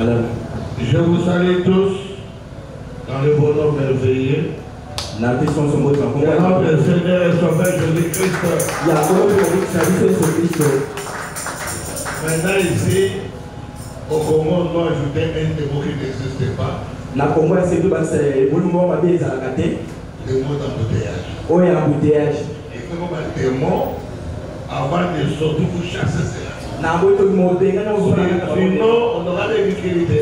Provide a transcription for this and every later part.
Alors, je vous salue tous dans le bon nom merveilleux. De notre Seigneur et Sauveur Jésus-Christ. Maintenant ici, au Congo, on doit ajouter un mot qui n'existe pas. Le mot d'embouteillage. Il faut que des mots avant de sortir pour chasser cela. Sinon, on aura des difficultés.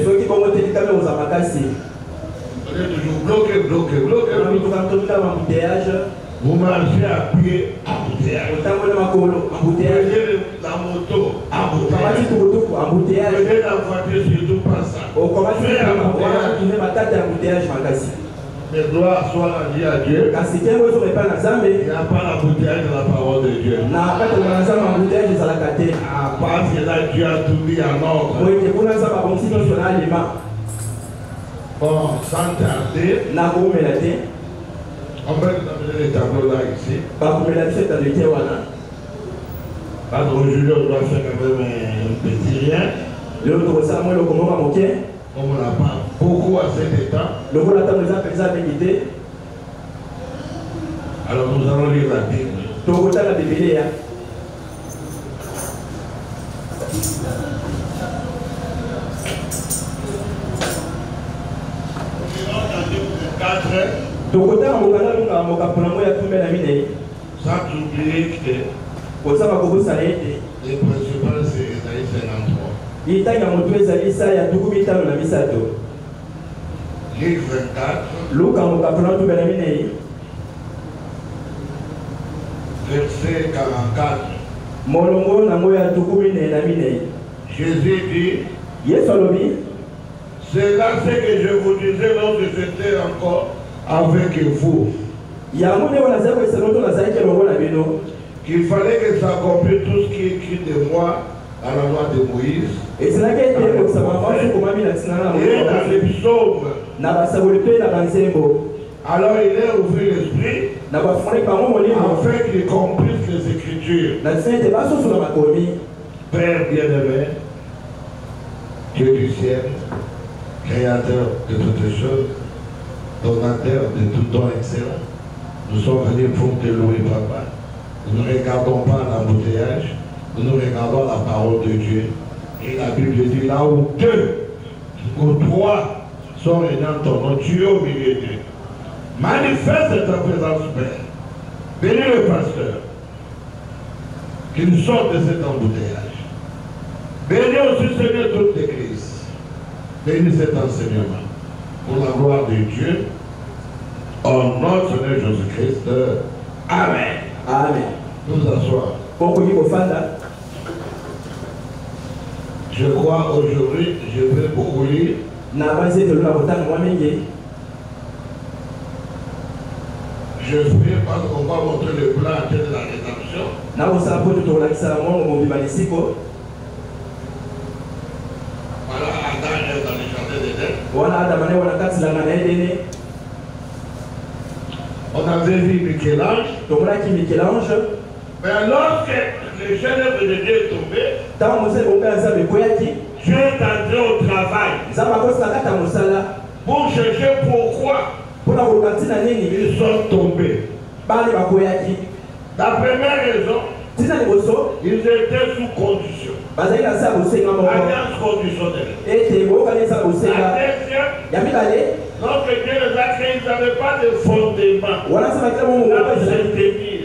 On est toujours bloqué. Vous marchez à pied, embouteillage. Vous prenez la moto, embouteillage. Vous prenez la voiture, surtout pas ça. Mais gloire soit rendue à Dieu. Il n'y a pas l'embouteillage de la parole de Dieu. À part cela, Dieu a tout mis en ordre. Bon, sans tarder, on va nous amener les tableaux là ici. Aujourd'hui, on doit faire quand même un petit rien. Comme on n'a pas beaucoup assez de temps. Alors nous allons lire la Bible. Sans oublier que les principales c'est Isaïe 53. Livre 24. Verset 44. Jésus dit, c'est là ce que je vous disais lorsque j'étais encore avec vous. Qu'il fallait que s'accomplisse tout ce qui est écrit de moi dans la loi de Moïse. Et dans les psaumes. Alors il a ouvert l'esprit afin qu'il comprisse les Écritures. Père bien-aimé, Dieu du ciel, créateur de toutes choses, donateur de tout don excellent, nous sommes venus pour te louer, Papa. Nous ne regardons pas l'embouteillage, nous regardons la parole de Dieu. Et la Bible dit là où deux ou trois sont réunis ton nom, tu es au milieu d'eux. Manifeste ta présence, Père. Bénis le pasteur, qu'il sorte de cet embouteillage. Bénis aussi, Seigneur, toute l'Église. Bénis cet enseignement. Pour la gloire de Dieu, au nom de Seigneur Jésus-Christ. Amen. Amen. Nous asseoir. Je crois aujourd'hui, je vais beaucoup lire. Je fais parce qu'on va montrer le plan de la rédemption. Voilà Adam est dans le jardin d'Éden. On avait vu Michel-Ange. Mais lorsque le chef-d'œuvre de Dieu est tombé, Dieu est entré au travail pour chercher pourquoi ils sont tombés. La première raison, ils étaient sous condition. Alliance conditionnelle. La deuxième, lorsque Dieu les a créés, ils n'avaient pas de fondement.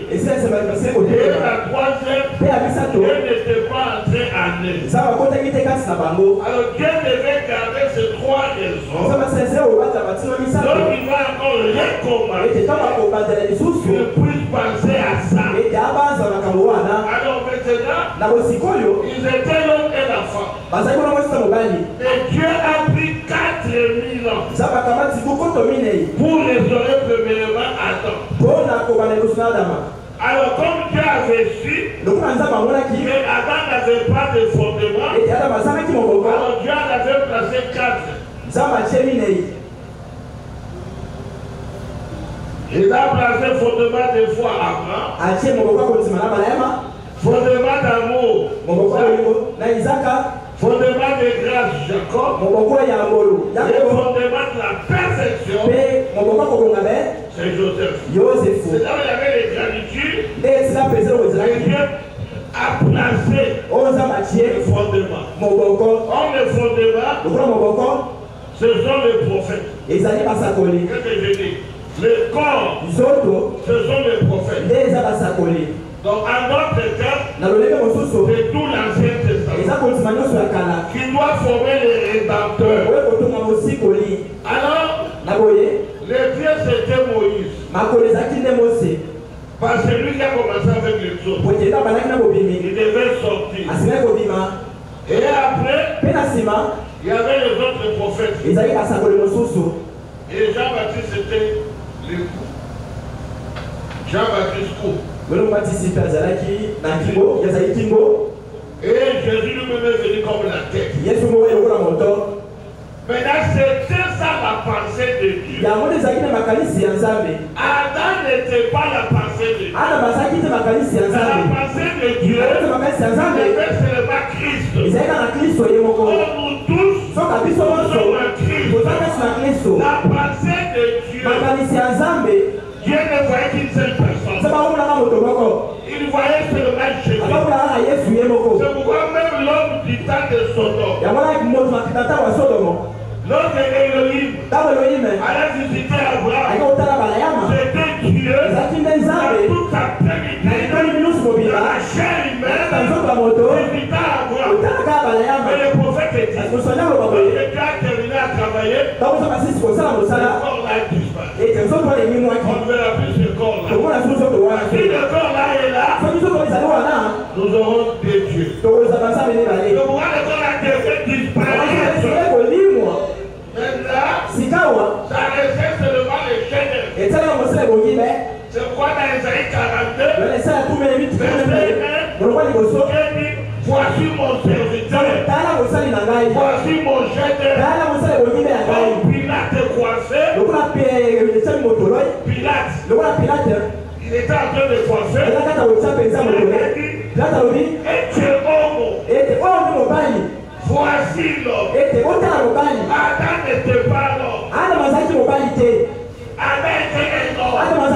Et la troisième, Dieu n'était pas entré en eux. Alors Dieu devait garder ces trois raisons. Donc il va encore recommander qu'il puisse penser à ça. Alors maintenant, ils étaient l'homme et la femme. Et Dieu a pris 4000 ans pour restaurer premièrement Adam. Alors comme Dieu avait su que Adam n'avait pas de fondement, alors Dieu en avait placé 4. Il a placé fondement de foi Abraham, fondement d'amour Fondement de grâce, Jacob. Le fondement de la perfection, c'est Joseph. C'est là où il y avait les gratitudes. Et Dieu a placé le fondement. Or, le fondement, ce sont les prophètes. Qu'est-ce que je dis? Le corps, ce sont les prophètes. Donc, en d'autres termes, c'est tout l'Ancien Testament qui doit former les rédempteurs. Alors, le Dieu c'était Moïse. Parce que lui qui a commencé avec les autres, il devait sortir. Et après, il y avait les autres prophètes. Et Jean-Baptiste c'était le coup. Jean-Baptiste coup. Et Jésus lui-même est venu comme la tête. Maintenant, c'était ça la pensée de Dieu. Adam n'était pas la pensée de Dieu. La pensée de Dieu, c'était seulement Christ. Or, nous tous, nous sommes en Christ. La pensée de Dieu, Dieu ne voyait qu'une seule personne. Il voyait seulement Jésus. C'est pourquoi même l'homme du temps de Sodome, lorsque Elohim allait visiter Abraham, c'était Dieu dans toute sa plénitude, dans la chair humaine, visitant Abraham. Mais le prophète dit, lorsque Dieu a terminé à travailler, le corps là est disparu. On ne verra plus ce corps là. Si le corps là est là, nous aurons des dieux. Le corps là devait disparaître. Maintenant, ça restait seulement les chaînes. C'est pourquoi dans Isaïe 42, verset 1, voici mon serviteur, voici mon chaîne. Comme Pilate coiffé, Pilate, il était en train de coiffer. Et tu es homme. Voici l'homme. Adam n'était pas l'homme. Adam était un homme. Adam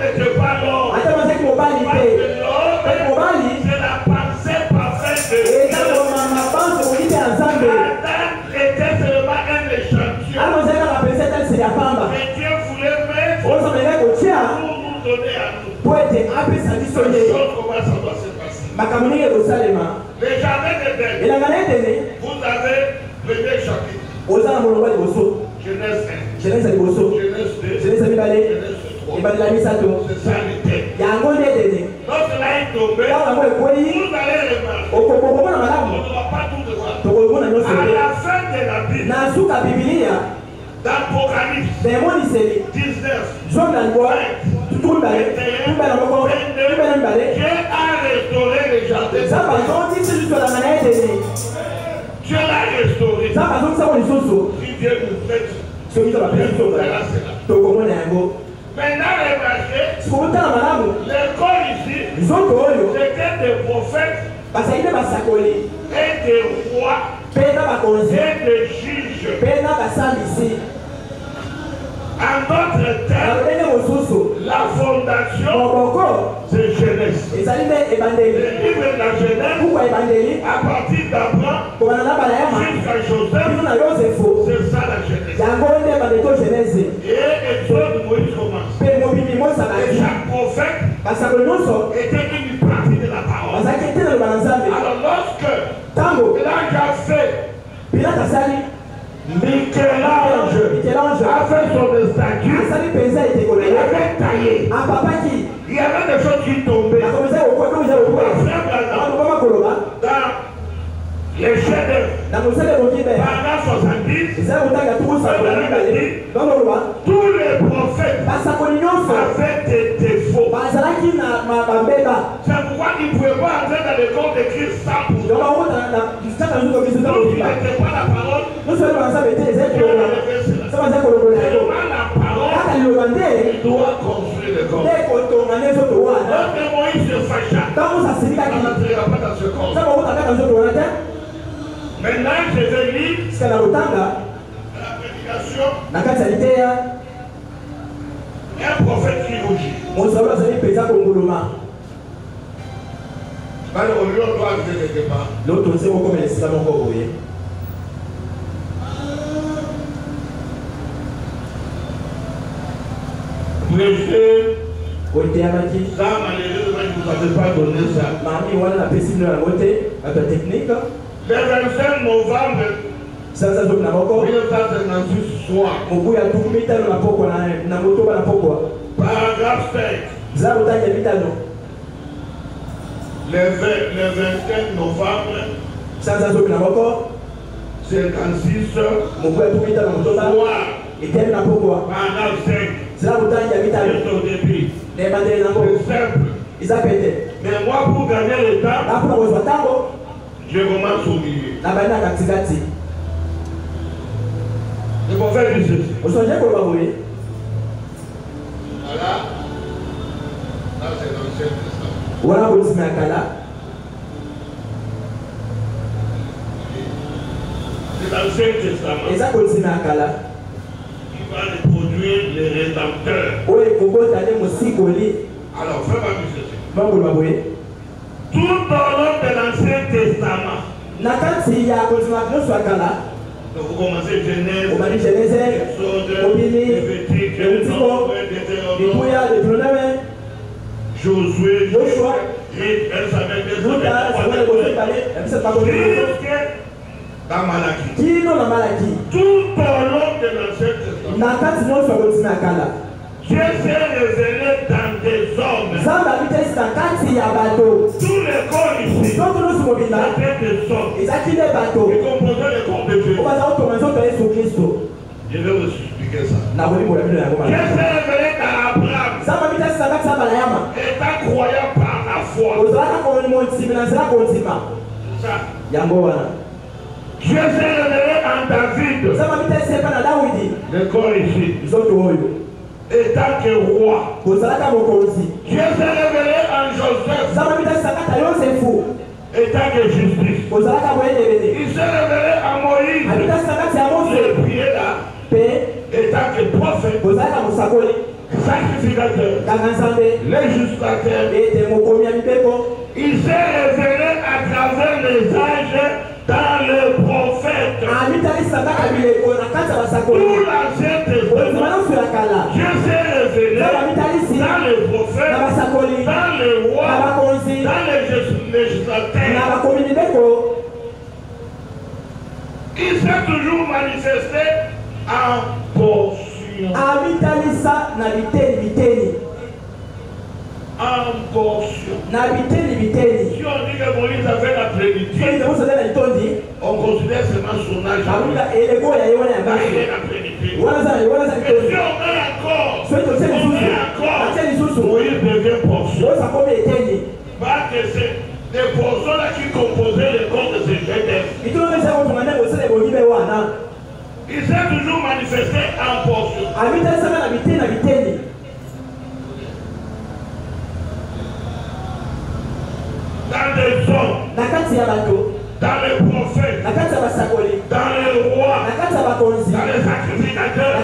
n'était pas l'homme. Parce que l'homme, c'est la pensée parfaite de Dieu. Adam était seulement un échantillon. Mais Dieu voulait mettre pour nous donner à nous. Les choses, comment ça doit se passer. Les jardins d'Éden, vous avez le premier chapitre. Genèse 1, Genèse 2, Genèse 3. C'est ça l'idée. Lorsque là est tombé, vous allez remarquer. On ne va pas tout devoir. À la fin de la Bible, d'Apocalypse 19, 21, 22, Dieu a restauré les jardins. Dieu l'a restauré. Si Dieu nous fait, maintenant, remarquez, les corps ici, c'était des prophètes et des rois et des juges. En d'autres termes, la fondation, c'est Genèse. Le livre de la Genèse, à partir d'Abraham jusqu'à Joseph, c'est ça la Genèse. Et Exode, Moïse commence. Et chaque prophète était une partie de la parole. Alors lorsque l'ange a fait, Michel-Ange a fait son statue, il avait taillé. Il y avait des choses qui tombaient. Dans les chefs pendant 70, tous les prophètes avaient des défauts. C'est pourquoi ils ne pouvaient pas entrer dans le corps de Christ sans pouvoir. Donc il n'était pas la parole. La parole doit construire le corps. Lorsque Moïse se fâcha, on n'entrera pas dans ce corps. Maintenant, je vais lire la prédication. Un prophète qui rougit. Alors, on doit arriver quelque part. Prêcher. Ça, malheureusement, je ne vous avais pas donné ça. Le 25 novembre 1956 soir. Paragraphe 5. Le 25 novembre 56 soir. Paragraphe 5. C'est au début. C'est simple. Mais moi, pour gagner le temps, je commence au milieu. Le prophète dit ceci. Voilà. Là, c'est l'Ancien Testament. C'est l'Ancien Testament. Il va produire les rédempteurs. Alors, fais-moi ceci. Tout au long de l'Ancien Testament. Donc vous commencez Genèse, Exode, Lévitique, Josué, dans Malachie. Tout au long de l'Ancien Testament. Dieu s'est révélé dans des hommes. Tous les corps ici étaient des hommes. Ils composaient le corps de Dieu. Je vais vous expliquer ça. Dieu s'est révélé dans Abraham. Étant croyant par la foi. Ça. Dieu s'est révélé en David. Le corps ici. Étant que roi. Dieu s'est révélé en Joseph. Étant que justice. Il s'est révélé en Moïse. Le prier là. Étant que prophète. Sacrificateur. Législateur. Il s'est révélé à travers les âges dans le prophète. Tout l'Ancien Testament. Dieu s'est révélé dans les prophètes, dans les rois, dans les législateurs. Il s'est toujours manifesté en portion. En portion. Si on dit que Moïse avait la plénitude, on considère seulement son âge. Il a la plénitude. Mais si on met encore, Moïse devient portion. Parce que c'est des portions là qui composaient le corps de ces jeunes. Il s'est toujours manifesté en portion. Dans les hommes, dans les prophètes, dans les rois, dans les sacrificateurs,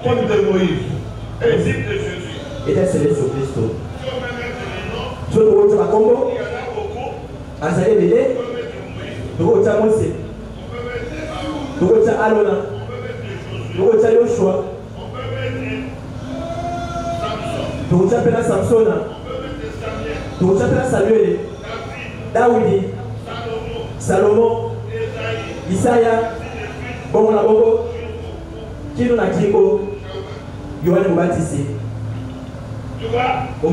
comme de Moïse, et de Jésus. Il y en a beaucoup. On peut mettre Moïse. On peut mettre Aaron. On peut mettre Joshua. On peut mettre Samson. Samuel, David, Salomon, Isaiah, Bongo, Kino na Kingo, Yohane Moubatisi. Tu vois, le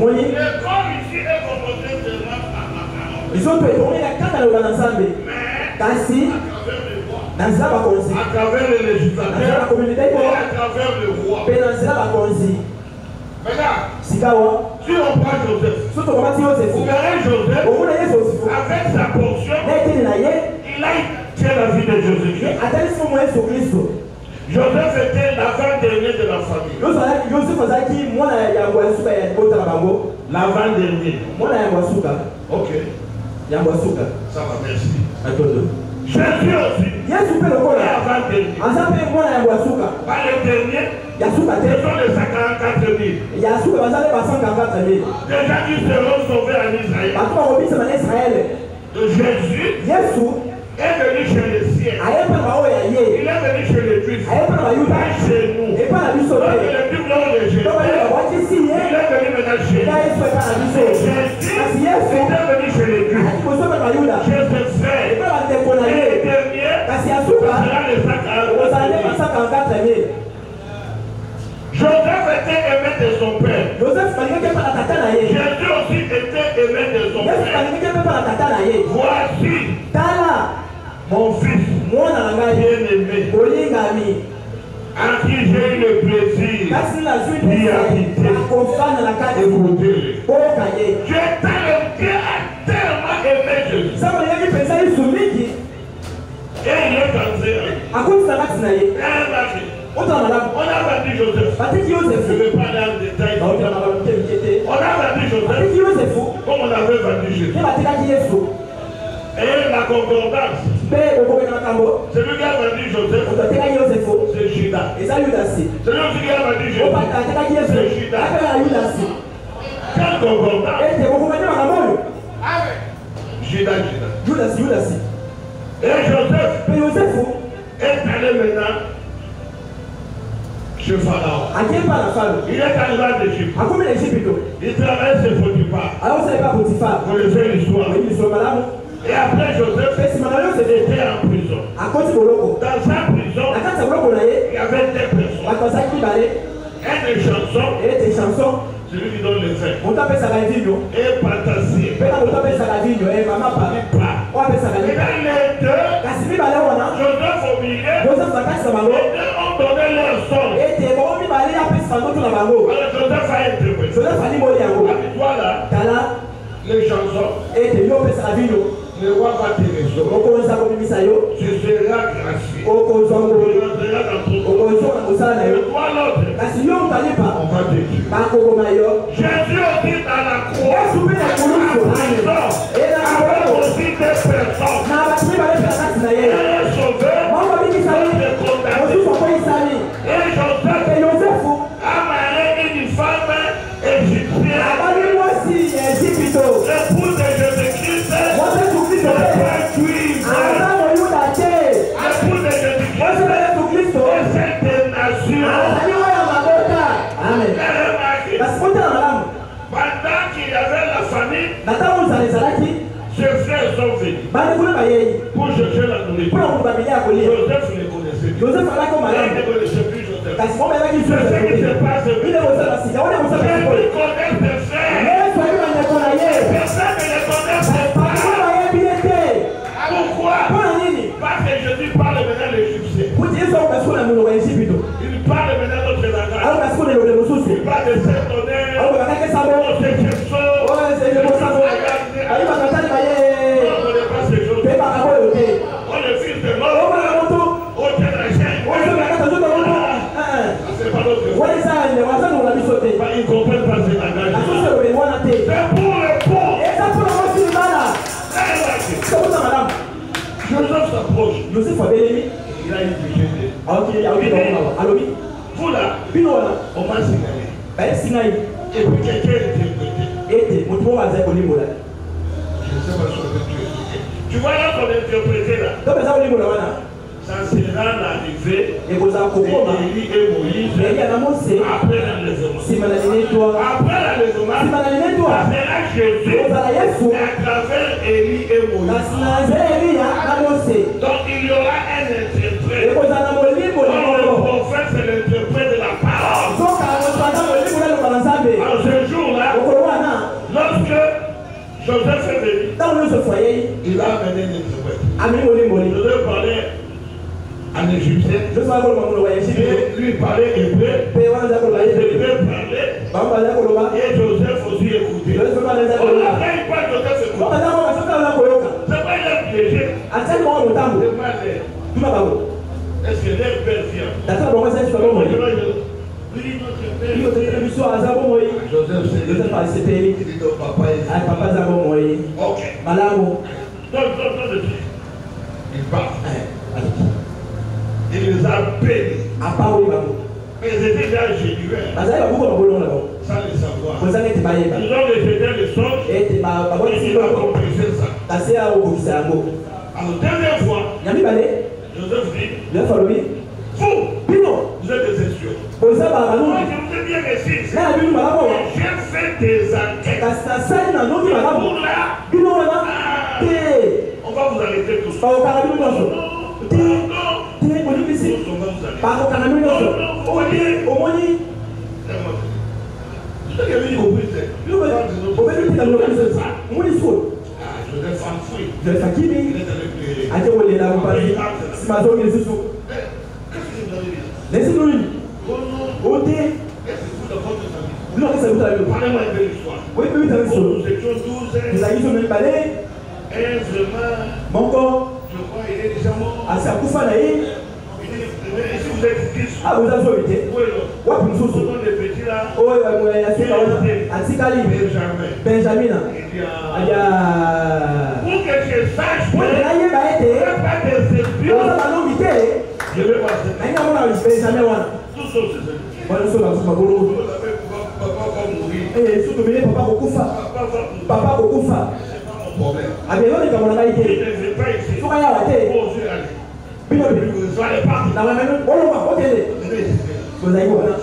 corps ici est composé seulement par la parole. Ils ont fait la carte à l'ensemble. Mais à travers les législateurs, et à travers le roi. Maintenant, si on prend Joseph, vous verrez Joseph avec sa portion, il a été la vie de Joseph. Joseph était l'avant-dernier de la famille. L'avant-dernier. Ok. Ça va, merci. Jésus aussi. Avant dernier. Pas le dernier. Ce sont les 144 000. Déjà qui seront sauvés en Israël. De Jésus est venu chez les siens. Il est venu chez les Juifs. Pas chez nous. Donc les Juifs l'ont rejeté. Il est venu maintenant chez nous. Jésus est venu chez les Juifs. Chez ses frères. Et les derniers, ce sera les 144 000. Joseph était aimé de son père. Jésus aussi était aimé de son père. Voici mon fils bien-aimé, en qui j'ai eu le plaisir d'y habiter. Écoutez-le. Dieu a tellement aimé Jésus. Et il est on a vendu Joseph. Je ne vais pas aller en détail. On a vendu Joseph comme on avait vendu Jésus. Et la concordance, celui qui a vendu Joseph, c'est Judas. Celui qui a vendu Jésus, c'est Judas. Quelle concordance? Judas. Et Joseph est allé maintenant chez Pharaon. Il est arrivé en Égypte. Il travaille chez Potiphar. Vous le savez l'histoire. Et après Joseph était en prison. Dans sa prison, il y avait des personnes. Un des chansons, celui qui donne les faits. Et Patassier. Et dans les deux, Joseph au milieu, les deux ont donné leur son. Alors Joseph a interprété. Voilà, les chansons. Le roi va te recevoir. Tu seras gracié. Tu rentreras dans ton corps. Et toi l'autre, on va te tuer. Jésus aussi dans la croix. Avec aussi des personnes. Il est sauvé. Et Joseph a marié une femme égyptienne. L'épouse de Jésus-Christ. Pendant qu'il y avait la famille, ses frères sont venus pour chercher la nourriture. Joseph ne connaissait plus. Il ne connaissait plus Joseph. C'est ce qui se passe. Jésus connaît ses frères. Personne ne les connaît pas. Pourquoi? Parce que Jésus parle maintenant l'Égyptien. Il parle maintenant notre langage. Il parle de cette honneur. On le fils de l'homme. On tient la chaîne. C'est pas notre frère. Ils ne comprennent pas ce langage. C'est pour les pauvres. Joseph s'approche. Il a une difficulté. Vous là, on va signaler. Et puis quelqu'un interprété. Je ne sais pas si on peut expliquer. Tu vois là qu'on interprété là. Ça sera l'arrivée d'Élie et Moïse après l'enlèvement. Après l'enlèvement, ça sera Jésus à travers Élie et Moïse. Donc il y aura un interprète. Le prophète, c'est l'interprète de la parole. En ce jour-là, lorsque Joseph est venu, il a amené un interprète. Joseph parlait en égyptien, lui parlait hébreu, et Joseph aussi écoutait. Après, il parle Joseph écoutait. C'est pas il a piégé. Est-ce que l'air belle vient? Joseph s'est Joseph a accepté. Il dit ton papa est. Ah, papa Zabo Moïse. Ok. Malamo. Non, il part. Il les a bénis. À part oui, Babou. Mais ils étaient déjà généreux. Parce qu'il y a beaucoup de boulot là-bas. Sans le savoir. Vous savez que tu vas y aller. Ils ont rejeté le songe. Et tu vas pas Il a compris ça. passer à Ogogisango. Alors, deuxième fois, Yami Balé. Joseph dit, Le Falobi. vous, Pino. vous êtes des espions. Pour ça, bah, Moi, nous. je vous ai bien réussi. Là, lui, Malamo. J'ai fait des enquêtes. Parce que ça, il n'a non dit Malamo. Pour là, Pino, là. on va vous arrêter tous. Pas au Carabine, non. Non. Tiens, on dit ici. Pas au Carabine, non. Au Moni. Tu sais qu'il y a eu une reprise. Lui, on va lui dire dans le cas. On dit soit. Joseph s'enfuit. Je vais faire qui, Il mais. est allé pleurer. A dit, on est là, on va dire. Si ma zone est sous. Qu'est-ce que vous avez dit? Laissez-nous une. Au thé. Qu'est-ce que vous de votre famille? Nous, on s'est vu. Parlez-moi un peu l'histoire. Oui, oui, t'as vu ça. Nous étions 12 ans. Vous avez dit, même balai. Et vraiment, Mon corps. je crois qu'il est déjà mort. À sa coufa, là, Il dit, si vous êtes 10, ah, vous avez été. où est l'autre? Ouais, pour nous, Ce sont des petits là. oh, ouais, il y a ce qu'on a. Antikali. Benjamin. Il dit, Il y a. pour que je sache que Oui, là, il y a je ne fais pas des espions, on a l'obité. je vais voir ça. Il y a un Benjamin. Tout ça, c'est ça. Voilà, c'est là, c'est ma boulot. Vous savez, papa va mourir. Eh, surtout, papa Kokufa. Papa va mourir. Papa Kokufa. C'est pas mon problème. Ah, bien, on est comme on a Je été. ne vais pas ici. Tout va y avoir été. Bon, je vais aller. Bino, Vous allez pas. dans la même. On va, ok. Vous avez quoi là?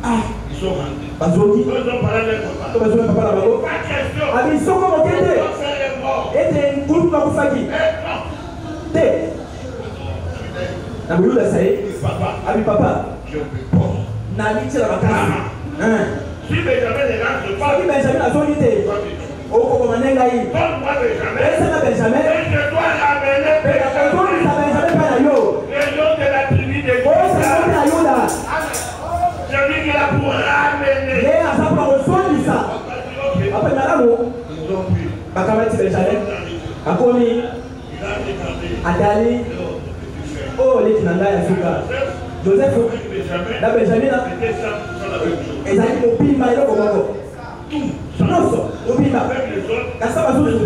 Ah, Ils sont rentrés. Bazoki. Ils ont parlé avec papa. Comment est-ce que papa là-bas? Pas question. Ah, mais ils sont comment t'es? Ton frère est mort. Et t'es une groupe de Koufaki. Eh, non. T'es. Na bulu da sai. Papa, Abi papa. je ne peux pas. Na ni tira ba kasi. Si Benjamin est là, je Fa parle. bi Benjamin na zoni te. O ko ko manenga yi. Donne-moi Benjamin. Esa na Benjamin. Et je dois ramener Pe ka ko ni sa Benjamin pa na yo. les gens de la tribu de O sa ko na yo da. Je dis qu'il a pour ramener. Le asa pa ko zoni sa. Apa na la mo. Ils ont pris. Ba ka ba ti Benjamin. Akomi Il a regardé. adali. Oh le tinanga ya Afrika. Joseph Benjamin. na Benjamin na C'était ça, ça la même chose. ezali kopima yo komoko. Nyonso kopima. Avec les autres, Kasi basusu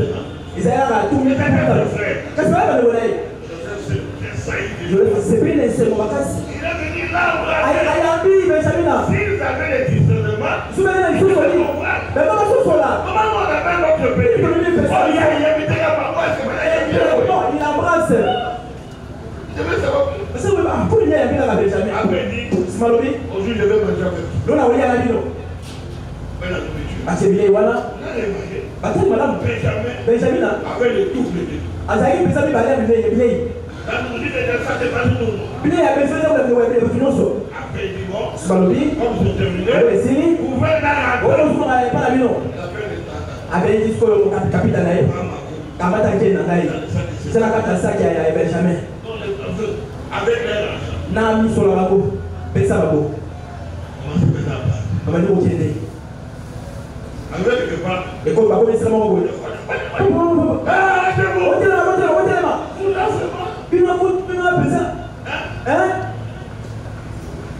ezalaka tumi kaka. Kasi bana baleko na ye. c'est ça. Sepele nsengo makasi. Il a venu là où Ayambi Benjamina. s'ils avaient les discernements, Soubena na lisusu oli. Beba basusola. comment on appelle notre pays? Oh, il y a invité à Papa, c'est vrai. Non, il embrasse. Je veux savoir. Parce que pour lui, il y a bien Benjamin. Après, il dit, Simalobi. aujourd'hui, je vais manger avec vous. L'on a oublié la vie. Mais la nourriture. Parce que bien, voilà. Là, il m'a dit, Bataille, madame. Benjamin Benjamina. avait le double de tout. Azaï, Benjamin, Balé, Bilé. La nourriture de ça, c'est pas tout le monde. Bilé, il y a besoin de finances. Après, il dit, bon, Simalobi. quand vous êtes terminé, Le Sini. vous pouvez dans la Oh, nous n'avons pas la vie. Il appelle les tatas. Avec les discours, capitaine. Maman. Kamata Kena, c'est la carte à ça qui a Benjamin. Avec l'argent. Na mi sur la babo, pesa babo. Comment ça fait ça? On va dire au Kende. Avec le pas. Et comme babo, c'est mon babo. Ah, c'est bon. On tient là. Vous là, c'est bon. Puis on a pesa. Hein?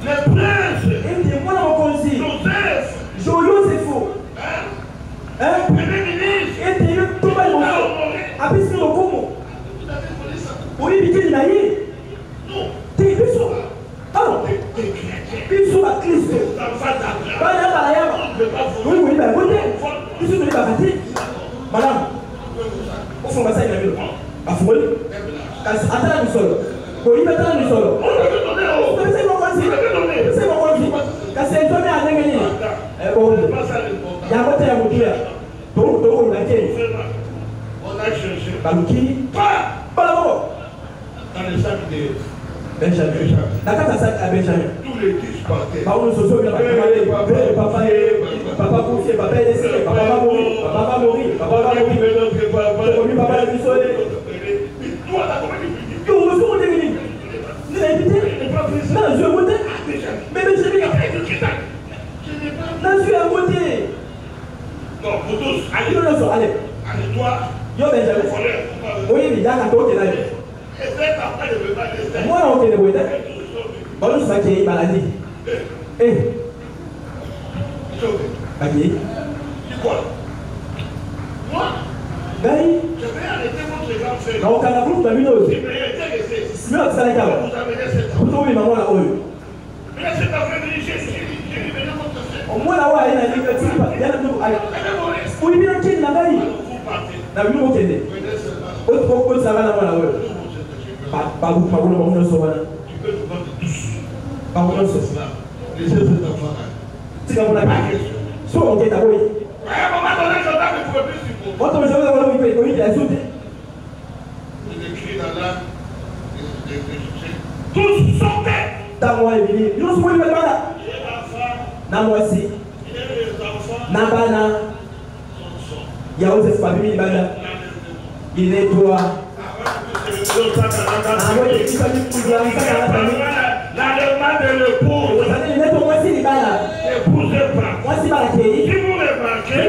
Le prince. Et puis moi on consi. Joseph. Joyo c'est faux. Hein? Premier ministre. Et puis tout va le après c'est le comment? Vous avez connu ça? Oui, biteli na ye. Non. T'es biso. Ah. T'es chrétien. Biso à Christ. Ça va t'apprendre. Ba ya ba ya. Je ne vais pas vous. Oui, bah côté. Biso ne ba kati. Madame. Au fond ça il a mis. Ba fumoli. Kasi atala ni solo. Ko yi betala ni solo. On avait donné au. C'est mon consi. C'est mon consi. Kasi en tombé à ngeni. Bon. C'est pas ça l'important. Ya côté ya mutuya. Donc on a été. On a cherché. Baluki. Pas Balabo. dans les sacs de Benjamin. Nakata sac à Benjamin. tous les 10 partaient. Bah on se sauve là. Papa confié, papa est décédé, papa va mourir, papa va mourir, papa va mourir. Oui, papa est décédé. Toi, là, comment tu dis? Que vous vous devez. Vous avez invité? Non, je vais voter. Mais Benjamin. Je n'ai pas. Non, je vais voter. Non, vous tous, Allez, allez. non, allez. Allez, toi. Yo Benjamin. Oui, il y a un tour qui est là. Et c'est après, je ne veux pas laisser. Moi, on est voté. Bon, nous sommes qui maladie. Eh. Ok. C'est quoi? Moi, Gaï. je vais arrêter votre grand frère. Non, quand la bouche de l'une aussi. Il m'est intéressé. Si vous avez ça, Vous amenez cette vous trouvez maman là-haut. Mais là, cet après-midi, j'ai vu venir votre frère. Au moins là-haut, il y a une équipe. Il y a une équipe. Oui, bien qu'il n'a pas eu. Vous partez. La vie au Kenya. Venez seulement. Autre ça va là-haut. Pas beaucoup, pas beaucoup, pas beaucoup. Tu peux nous vendre tous. Pas beaucoup. Laissez cet enfant-là. C'est comme on a pas question. Soit on est à oui. À un moment donné, je ne pouvais plus supporter. Votre monsieur va vous payer, il a sauté. Il écrit dans là. Tous sortez. Dans moi, il dit, nous sommes les là. Il est l'enfant. Dans moi aussi. Il est les enfants. Nabana. Il y a aussi pas mis bana. Il est toi. L'allemand de l'épouse. Il est moi aussi les bana. Épousez pas. Moi si bana qui. Si vous remarquez,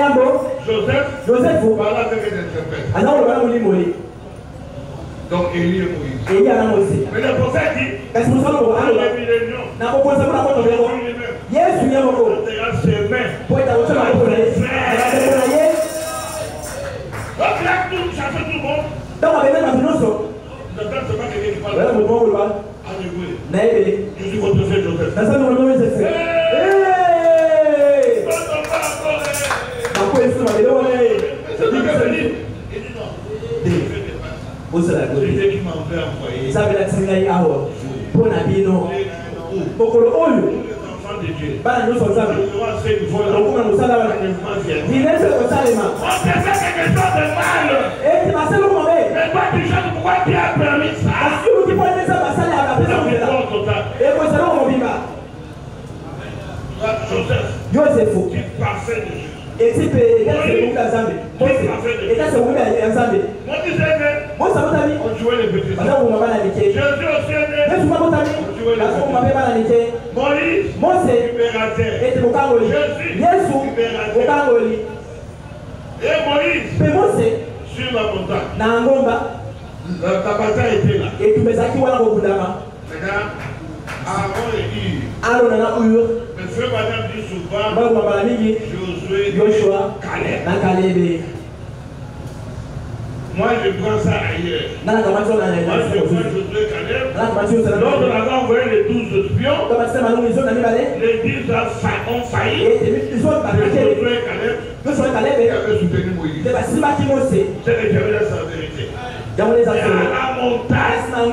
avant Joseph parlait avec un interprète. Donc Élie et Moïse. Mais le prophète dit, Qu'est-ce que nous sommes dans les milléniums, Yes, we have a goal. ses mains. Point à votre main. Donc là, tout, ça fait tout le monde. Dans ma maison, ma maison, J'entends seulement quelqu'un qui parle. voilà mon nom, voilà. Alléluia. Naïve. Je suis votre frère Joseph. Dans ça, nous le nommons Joseph. Hey! Pourquoi est-ce que ma maison, Il dit non. Où c'est la C'est Dieu qui m'a envoyé. Ça veut dire que pour la vie, non. Pour le haut. Enfants de Dieu. Bah, nous sommes ça. Le roi sait qu'il faut la Donc, on a ça là. Il laisse le salima. On te fait quelque chose de mal. Et tu m'as fait le moment. Mais toi, tu chantes pourquoi tu as permis ça? Parce que vous qui pouvez ça, ça là, la personne est là. Et moi, c'est là où on vit là. Joseph, faux. tu parfait de Dieu. Et tu peux, et c'est vous la Zambie. Et là, c'est vous la Zambie. Moi, tu sais que Moi, ça va t'amis. on jouait les petits. Parce que vous m'avez indiqué. Jésus aussi est né. Mais vous m'avez t'ami. Parce que vous m'avez pas indiqué. Moïse, Moi, c'est. libérateur. Et c'est mon caroli. Yesu, mon caroli. Et Moïse, Mais moi, c'est. sur la montagne. Nangomba. La bataille était là. Et tu me as dit, voilà, vous Maintenant, Aaron et Yves. Alors, on a eu. Le feu madame dit souvent Moi, vous m'avez dit. Josué, Joshua. Caleb. Moi, je prends ça ailleurs. Dans la campagne, on a Moi, je prends Josué, Caleb. dans la campagne, on a Lors de l'avant, envoyé les 12 espions. Les 10 ont failli. Josué, Caleb. Qui avait soutenu Moïse. C'est que j'avais sa vérité. Et à la montagne, il ne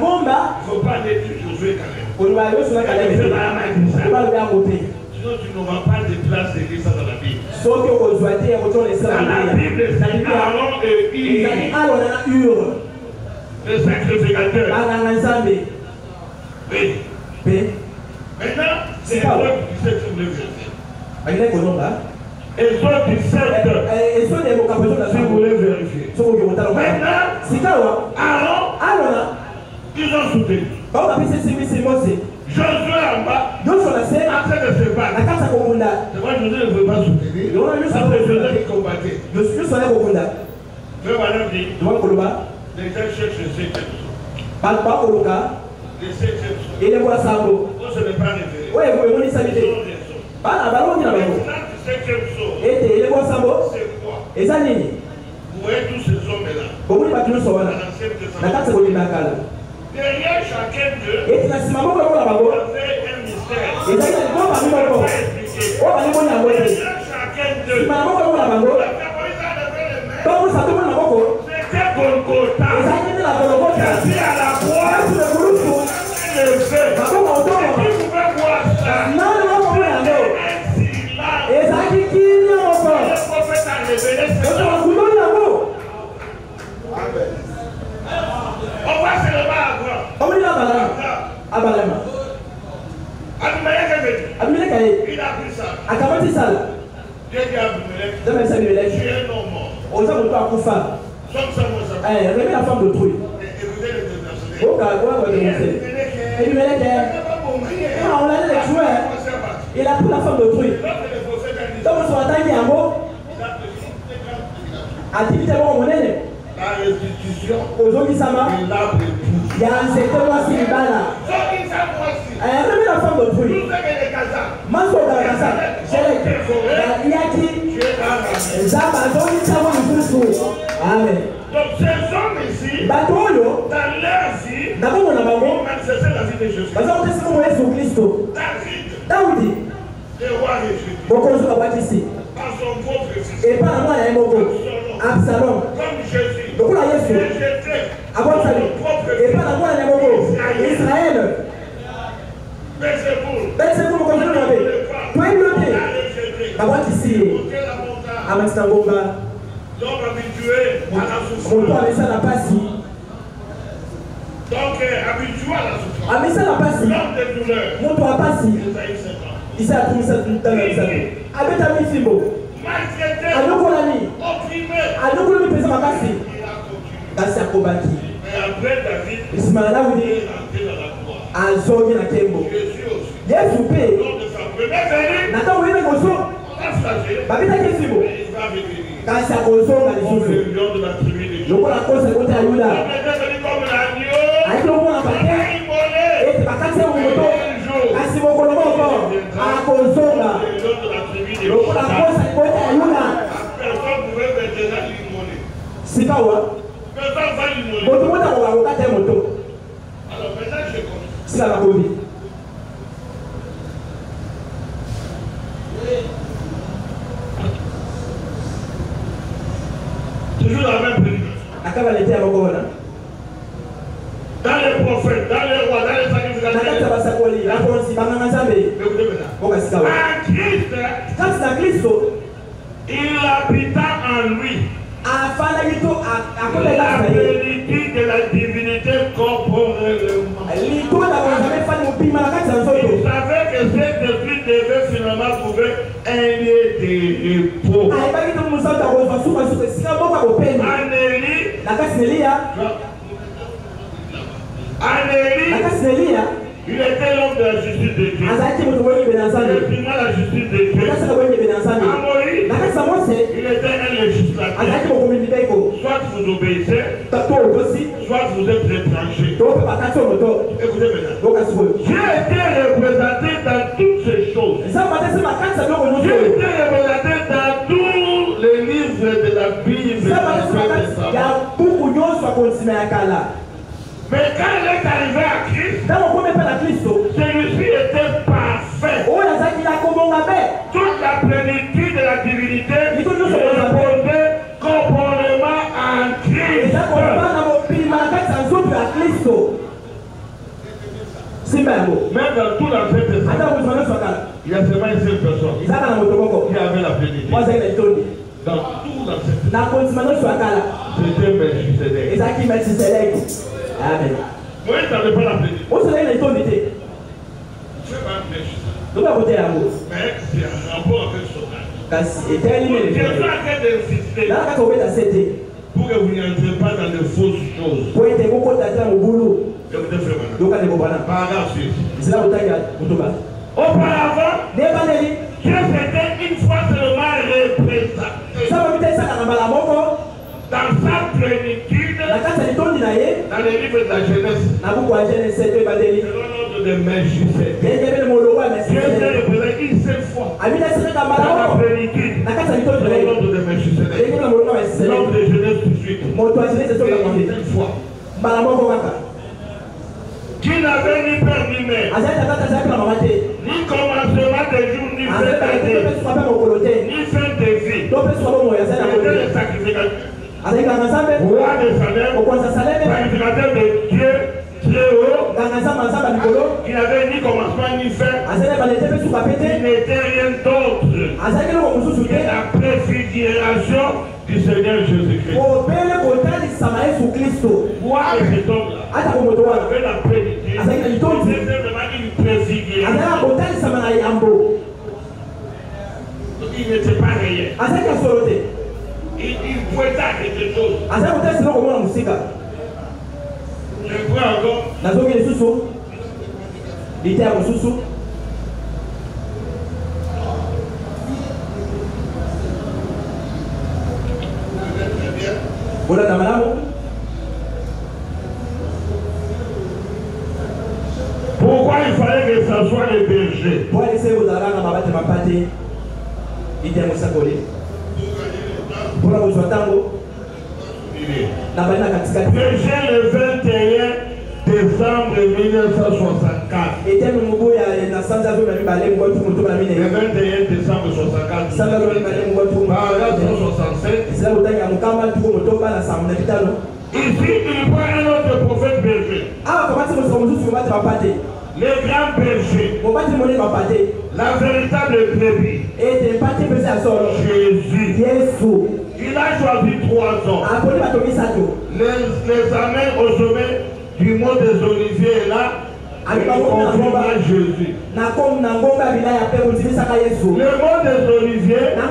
faut pas détruire Josué, Caleb. Sinon, tu n'auras pas de place d'église dans la Bible. Dans la Bible, c'est Aaron et Yves, les sacrificateurs. Oui. Maintenant, c'est Exode 17 sur le verset. Exode 17, si vous voulez vérifier. Maintenant, Aaron, ils ont soutenu. Josué en bas, en train de se battre. C'est moi, Josué ne veut pas soutenir. C'est Josué qui combattait. Mais madame dit, les gens cherchent le septième saut. Le septième saut. On ne se n'est pas révélé. Maintenant, le septième saut, c'est quoi? Vous voyez tous ces hommes-là. Dans l'Ancien Testament. Derrière chacun d'eux, il y avait un mystère. Derrière chacun d'eux, la Moïse a levé les mains. C'était Golgotha. Jésus à la croix, il le fait. Qui pouvait voir ça? C'était un silence. Le prophète a révélé ça. On va se lever à quoi? Abimelech, il a pris ça. Dieu dit à Abimelech, tu es un homme mort. Somme ça, moi, ça. La femme d'autrui. Écoutez les il a pris la femme d'autrui. Donc, on s'est attaqué à mot. la restitution aujourd'hui ça va. de l'arbre époux. Il y a un secteur aussi de bala. Donc, il s'est la femme d'autrui. Tout ce que les Gaza. Manso Gaza. manifesté la vie de Jésus. David. Le roi Jésus. Par son propre fils. Et par moi, il y a Absalom. Comme Jésus. Donc, là, il y a et par moi, il y a Israël. Belzéboul, comme je l'avais. Toi, il le dit. L'homme habitué à la souffrance. Donc, habitué à la souffrance. L'homme de douleur. Il s'est attribué ça tout le temps. Avec ta vie, Simbo. Maltraité. Opprimé. Mais après David, il est rentré dans la gloire. Jésus aussi. Lors de sa première venue, on va flageller. il va Il va revenir. Comme le lion de la tribu de Juda. Donc, la cause est contre Juda. On est devenu comme l'agneau. Avec le monde en paquet, et c'est pas cassé au moto. Kasi moko lomo encore. À Kozonga. Le lion de la tribu de Donc, la Juda. cause est contre Juda. Personne ne pouvait me déjà l'immoler. C'est pas ouais. Personne va l'immoler. Moto moto à Wakate moto. Alors maintenant, je connais. C'est la Covid. Toujours la même prédication. Akaba l'était à Mokola. Dans les prophètes, dans les rois, dans les sacrificateurs. La Fonsi, Banganazambe. Écoutez maintenant. En Christ, Quand c'est un Christ, il habita en lui la plénitude de la divinité corporellement. Il savait que cet esprit devait finalement trouver un lieu de repos. En Élie, il était l'homme de la justice de Dieu. Il estimait la justice de Dieu. En Moïse, il était un législateur. Soit vous obéissez, soit vous êtes retranché. Écoutez maintenant. J'ai été représenté dans toutes ces choses. J'ai été représenté dans tous les livres de la Bible. Mais quand il est arrivé à Christ, celui-ci était parfait. Toute la plénitude de la divinité est reposée corporellement en Christ. Même dans tout l'Ancien Testament, il y a seulement une seule personne qui avait la plénitude. Dans tout l'Ancien Testament, c'était Melchisedec. Amen. Moïse n'avait pas la plénitude. C'est pas Melchisedec. Mais c'est un rapport avec son âge. Je suis en train d'insister pour que vous n'entrez pas dans de fausses choses. Écoutez frère, paragraphe suite. Auparavant, Dieu s'était une fois seulement représenté dans sa plénitude dans les livres de la Genèse. Selon l'ordre de Melchisedec. Dieu s'est représenté une seule fois dans la plénitude selon l'ordre de Melchisedec. L'ordre de Genèse tout de suite. Une seule fois. Qui n'avait ni père ni mère, ni commencement de jour, ni fin d'année, ni fin de vie. Il était le sacrificateur. Roi de Salem, sacrificateur de Dieu très haut, qui n'avait ni commencement ni fin, qui n'était rien d'autre que la préfiguration du Seigneur Jésus-Christ. Moi et cet homme-là, avait la plénitude, c'était vraiment une préfiguration. Il n'était pas réel. Il pouvait être quelque chose. Je crois encore. Pourquoi il fallait que ça soit les bergers? Berger le 21 décembre 1964. Et le 21 décembre 1964. Paragraphe 167. Ici, il voit un autre prophète berger. Le grand berger. La véritable brebis. Jésus. Il a choisi 3 ans. Les amène au sommet du mont des Oliviers et là, il confirma Jésus. Le mont des Oliviers, ça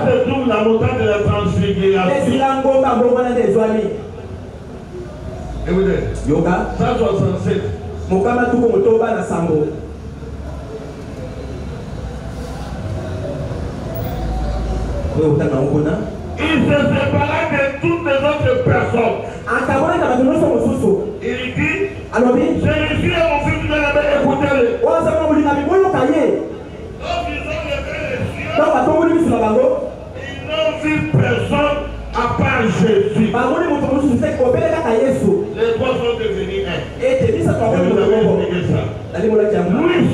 se trouve la montagne de la transfiguration. Écoutez, 167. Il se sépara de toutes les autres personnes. Il dit, celui-ci est mon fils, vous l'avez écouté. Donc ils ont levé les cieux. Ils n'ont vu personne à part Jésus. Les trois sont devenus un. Et vous avez expliqué ça. Lui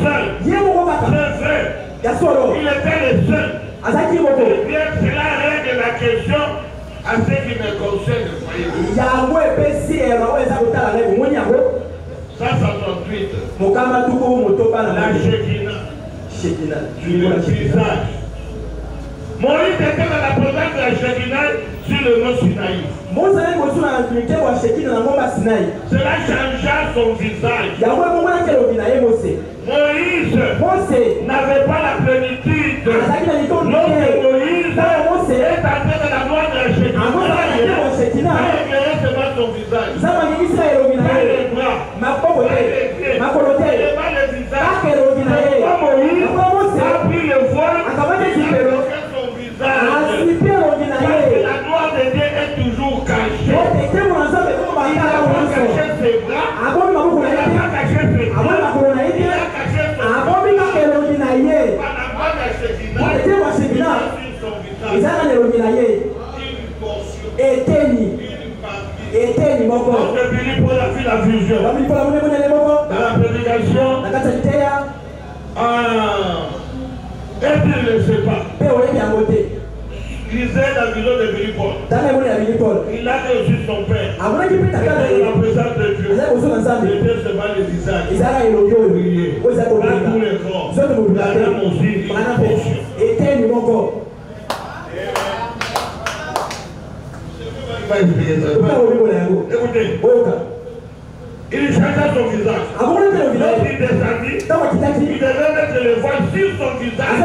seul, c'est vrai. Il était le seul. Eh bien, cela règle la question à ce qui me concerne, voyez. Ça 168. La Shekinah. Sur le visage. Moïse était dans la présence de la Shekinah sur le mont Sinaï. Cela changea son visage. Moïse n'avait pas la plénitude. Lorsque Moïse est entré dans la gloire de la Shekinah, il a éclairé seulement son visage. Pas les bras, pas les pieds, pas le visage. Quand Moïse a pris le voile, il a caché son visage. Parce que la gloire de Dieu est toujours cachée. Il n'a pas caché ses bras, il n'a pas caché ses pieds, il a caché son la vision. Dans la prédication, et puis il ne le sait pas. Il lisait la vision de Billy Paul. Il a reçu son père. Il était dans la présence de Dieu. Il était seulement le visage. Il brillait. Dans tous les corps. La dame aussi. Écoutez, il changea son visage. Lorsqu'il descendit, il devait mettre le voile sur son visage.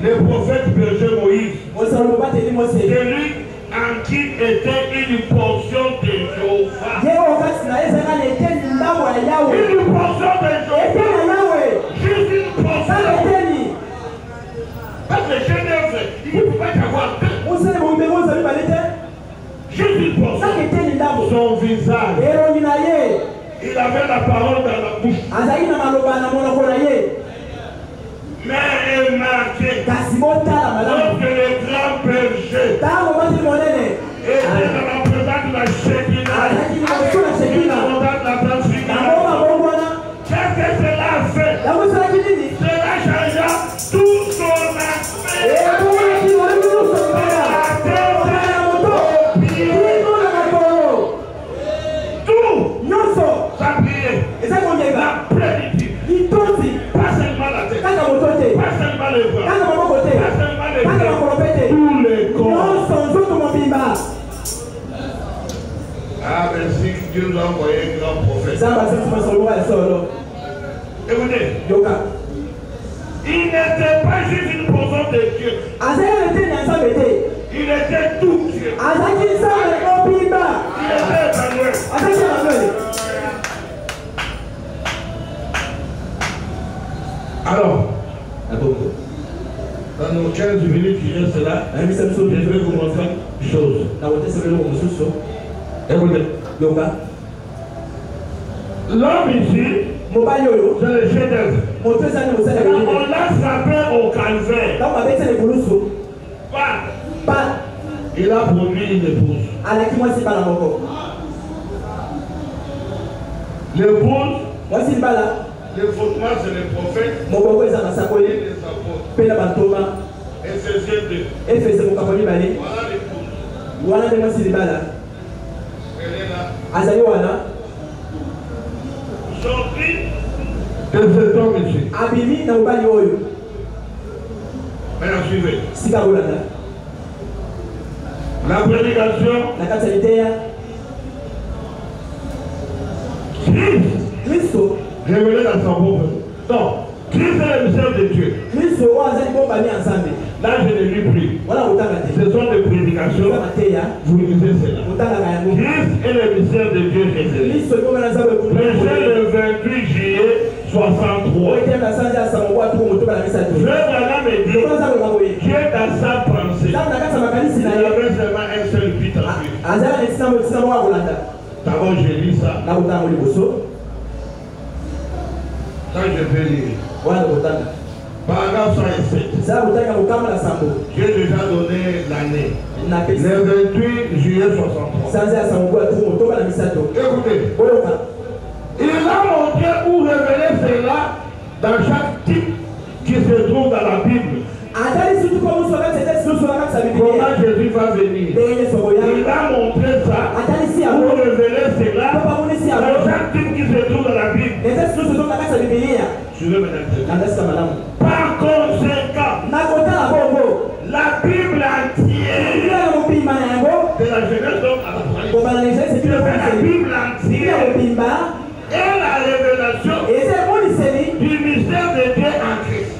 Le prophète berger Moïse, celui en qui était une portion de Jéhovah. Une portion de Jéhovah. Juste une portion. Parce que le chef-d'œuvre, il ne peut pas avoir deux. Juste une portion. Son visage. Il avait la parole dans la bouche. Mais il marquait. Lorsque le grand berger était dans la présence de la Shekinah, la transfiguration, qu'est-ce que cela a fait? Cela changea tout son aspect. Ah, merci, Dieu nous a envoyé un grand prophète. Écoutez, il n'était pas juste une portion de Dieu. Il était tout Dieu. Il était Emmanuel. Alors, dans nos 15 minutes qui restent là, je vais vous montrer une chose. Écoutez, l'homme ici, c'est le chef-d'œuvre. On l'a frappé au calvaire. Il a produit une épouse. L'épouse, voici le bala. le fondement, c'est les prophètes Mon beau est à ma et sacolie. les apôtres. Pena Bantoma. Éphésiens 2. Et faisait mon caponi balé. Voilà l'épouse. Voilà de moi si le bala. Elle est là. Azali wana. Sortie de cet homme ici. Abimi na ubali oyo. Maintenant, suivez. Sika Rolanda. La prédication. La catalité. Christo. Révélé dans son propre. Non. Christ est le mystère de Dieu. Christo, on a dit bon bani ensemble. Là, je ne lis plus. Voilà où t'as gâté. Ce sont des prédications. Vous lisez cela. Christ est le mystère de Dieu révélé. Prêché le 28 juillet 63. Frère Branham me dit, Dieu dans sa pensée, il avait seulement un seul but en vue. D'abord, je lis ça. Quand je vais lire. Paragraphe 107. J'ai déjà donné l'année. Le 28 juillet 63. Écoutez. Il a montré ou révélé cela dans chaque type qui se trouve dans la Bible. Comment Jésus va venir. Il a montré ça ou révélé cela dans chaque type qui se trouve dans la Bible. Par conséquent, la Bible entière, de la Genèse donc à l'Apocalypse, la Bible entière est la révélation du mystère de Dieu en Christ.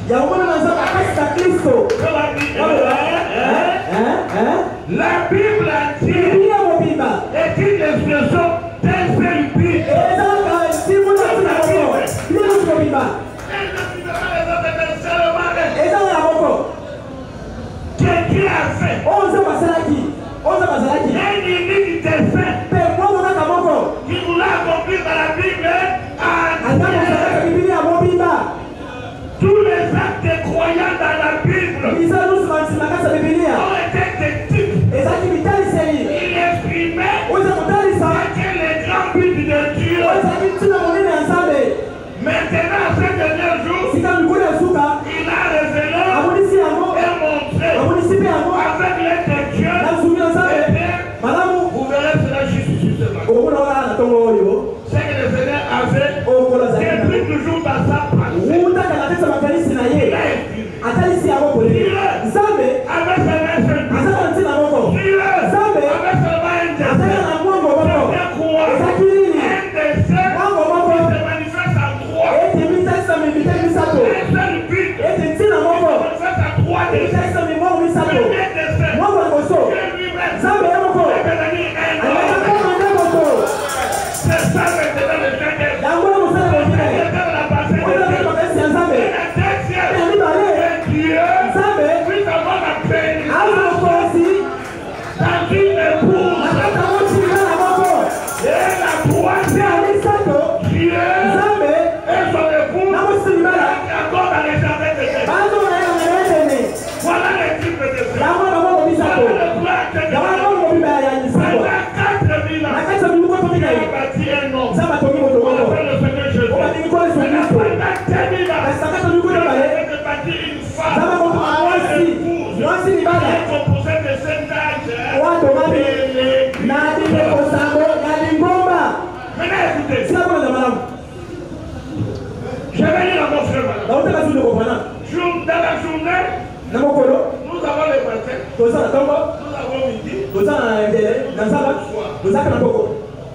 La Bible entière est une expression d'un seul but. Dieu a fait un unique dessein qui nous l'a accompli dans la Bible entière. Tous les actes des croyants dans la Bible ont été des types. Il exprimait les grands buts de Dieu. Maintenant, ce dernier jour, il a révélé et montré avec l'aide de Dieu. Vous verrez cela juste sur ce matin. Ce que le Seigneur avait depuis toujours dans sa pensée. Il a écrit. Avec sa main seule. Dieu avec sa main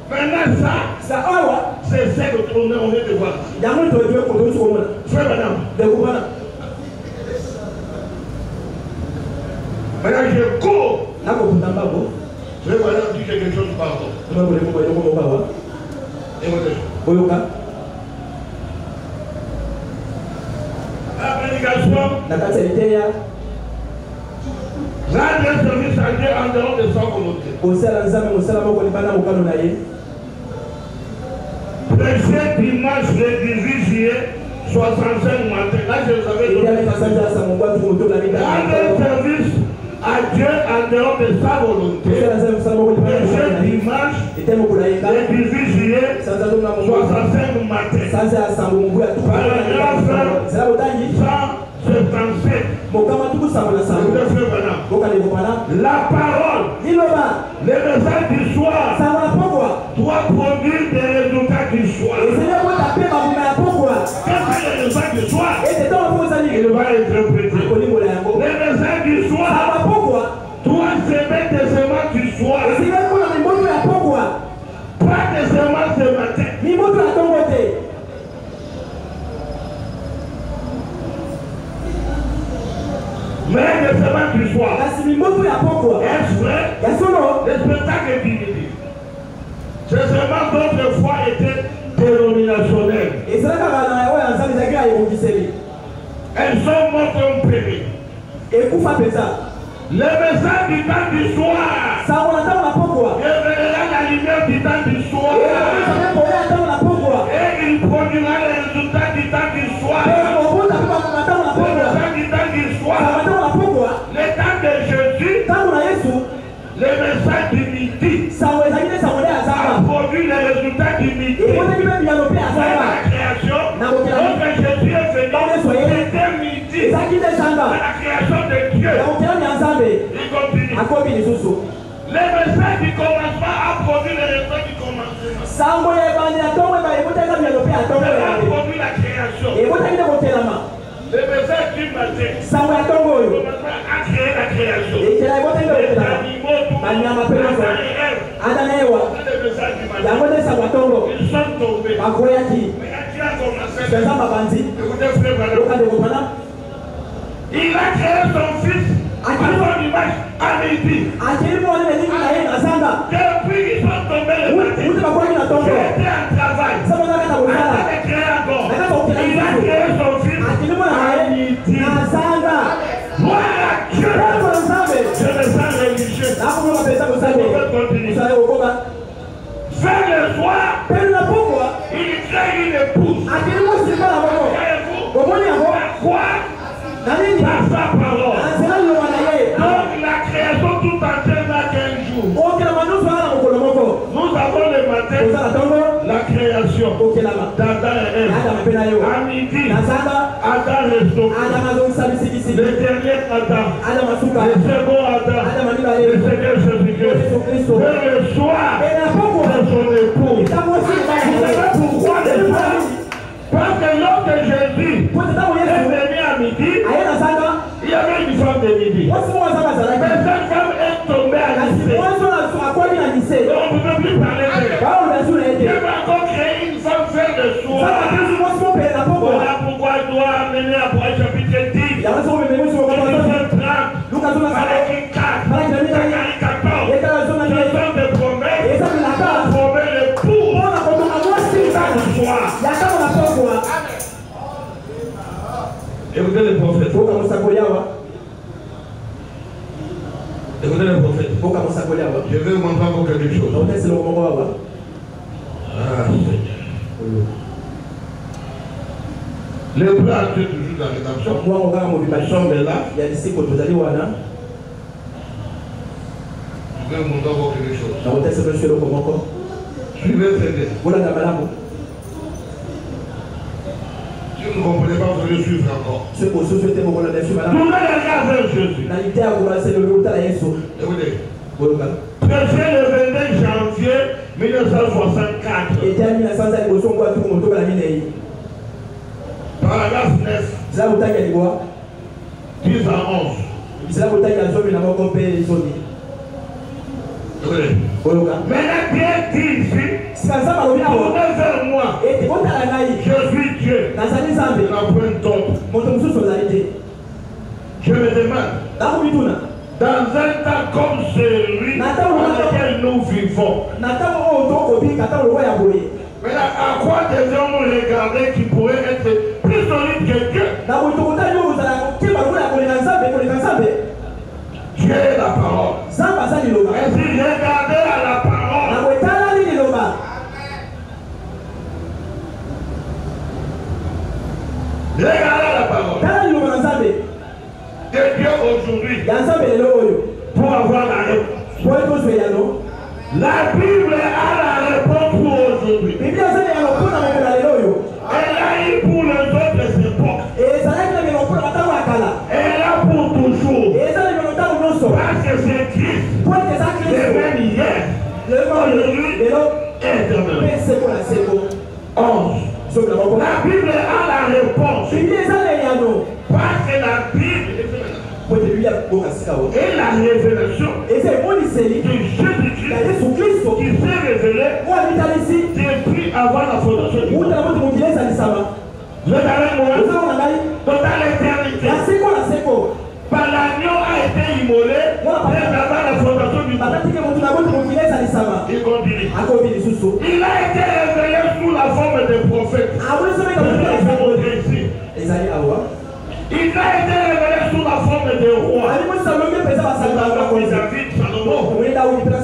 Maintenant, ça, c'est celle de tourner, on vient de voir. Frère madame. Maintenant, je cours. Frère madame dit quelque chose par rapport. La prédication. Rendre service à Dieu en dehors de sa volonté. Prêcher dimanche le 18 juillet 65 matin. Là, je vous avais donné. Rendre service à à Dieu en dehors de sa volonté. Et ce dimanche, le 18 juillet, 65 matin, paragraphe 177. La parole, le message du soir, doit produire des résultats du soir. Quand c'est le message du soir, il va interpréter. Le message du soir doit s'émettre des semences du soir. Pas des semences ce matin. Mais des semences du soir. Est-ce vrai? Le spectacle est divisé. Ces semences d'autrefois étaient dénominationnelles. Elles sont mortes en péri. Le message du temps du soir révélera la lumière du temps du soir. Et il produira les résultats du temps du soir. Le message du temps du soir. Le temps de Jésus. Le message du midi a produit les résultats du midi. La création. Lorsque Jésus est venu, c'était midi. La création de Dieu. Il continue. Le message du commencement a produit les résultats du commencement. Il a produit la création. Le message du matin, le commencement a créé la création. Les animaux, Adam et Ève, le message du matin, ils sont tombés. Mais Dieu a commencé. Écoutez, frère, il a créé son fils à son image à midi. Depuis qu'ils sont tombés le matin, il était en travail. Il a créé son fils à midi. Gloire à Dieu. Je me sens religieux. Vers le soir, il crée une épouse. Pourquoi? Par sa parole. Donc la création tout entière n'a qu'un jour. Nous avons le matin la création d'Adam et Ève. À midi, Adam restaure. Le dernier Adam, le second Adam, le Seigneur Jésus-Christ. Et le soir, c'est son époux. Vous savez pourquoi le soir? Parce que lorsque Jésus est venu à midi, il y avait une femme de midi. Mais cette femme est tombée à lycée. On ne peut plus parler d'elle. Dieu va encore créer une femme faire le soir. Voilà pourquoi il doit amener à Apocalypse chapitre 10. Verset 30. Malachie 4. Zacharie 14. Ce sont des promesses pour former l'époux dans le soir. Écoutez le prophète. Écoutez le prophète. Je vais vous montrer encore quelque chose. Ah, Seigneur. Le plan est toujours dans la rédemption. Nous sommes là. Je vais vous montrer encore quelque chose. Suivez très bien. Si vous ne comprenez pas, vous allez suivre encore. Tournez les regards vers Jésus. Écoutez. Prêché le 22 janvier 1964. Paragraphe 9. 10 à 11. Maintenant, Dieu dit ici, tournez vers moi. Je suis Dieu. La pointe d'autre. Je me demande, dans un temps comme celui dans lequel nous vivons, maintenant, à quoi devons-nous regarder qui pourrait être plus solide que Dieu? Dieu est la parole. Et si regardez à la parole, regardez à la parole. De Dieu aujourd'hui yanza mbele oyo pour avoir la réponse. pour être yano La Bible a la réponse pour aujourd'hui. Biblia zana yano kuna mbele oyo Elle a eu pour les autres époques. ça n'a pas yano kuna matao akala Elle a pour toujours. ça yano matao noso Parce que c'est Christ. pour que ça Le même hier. Aujourd'hui et éternellement. 11. La Bible a la réponse. Parce que la Bible est la révélation de Jésus-Christ qui s'est révélé depuis avant la fondation du monde. Vous êtes avec moi? Dans l'éternité. Par l'agneau a été immolé avant la fondation du monde. Il continue. Il a été révélé sous la forme des prophètes. Il a été révélé sous la forme des rois. David,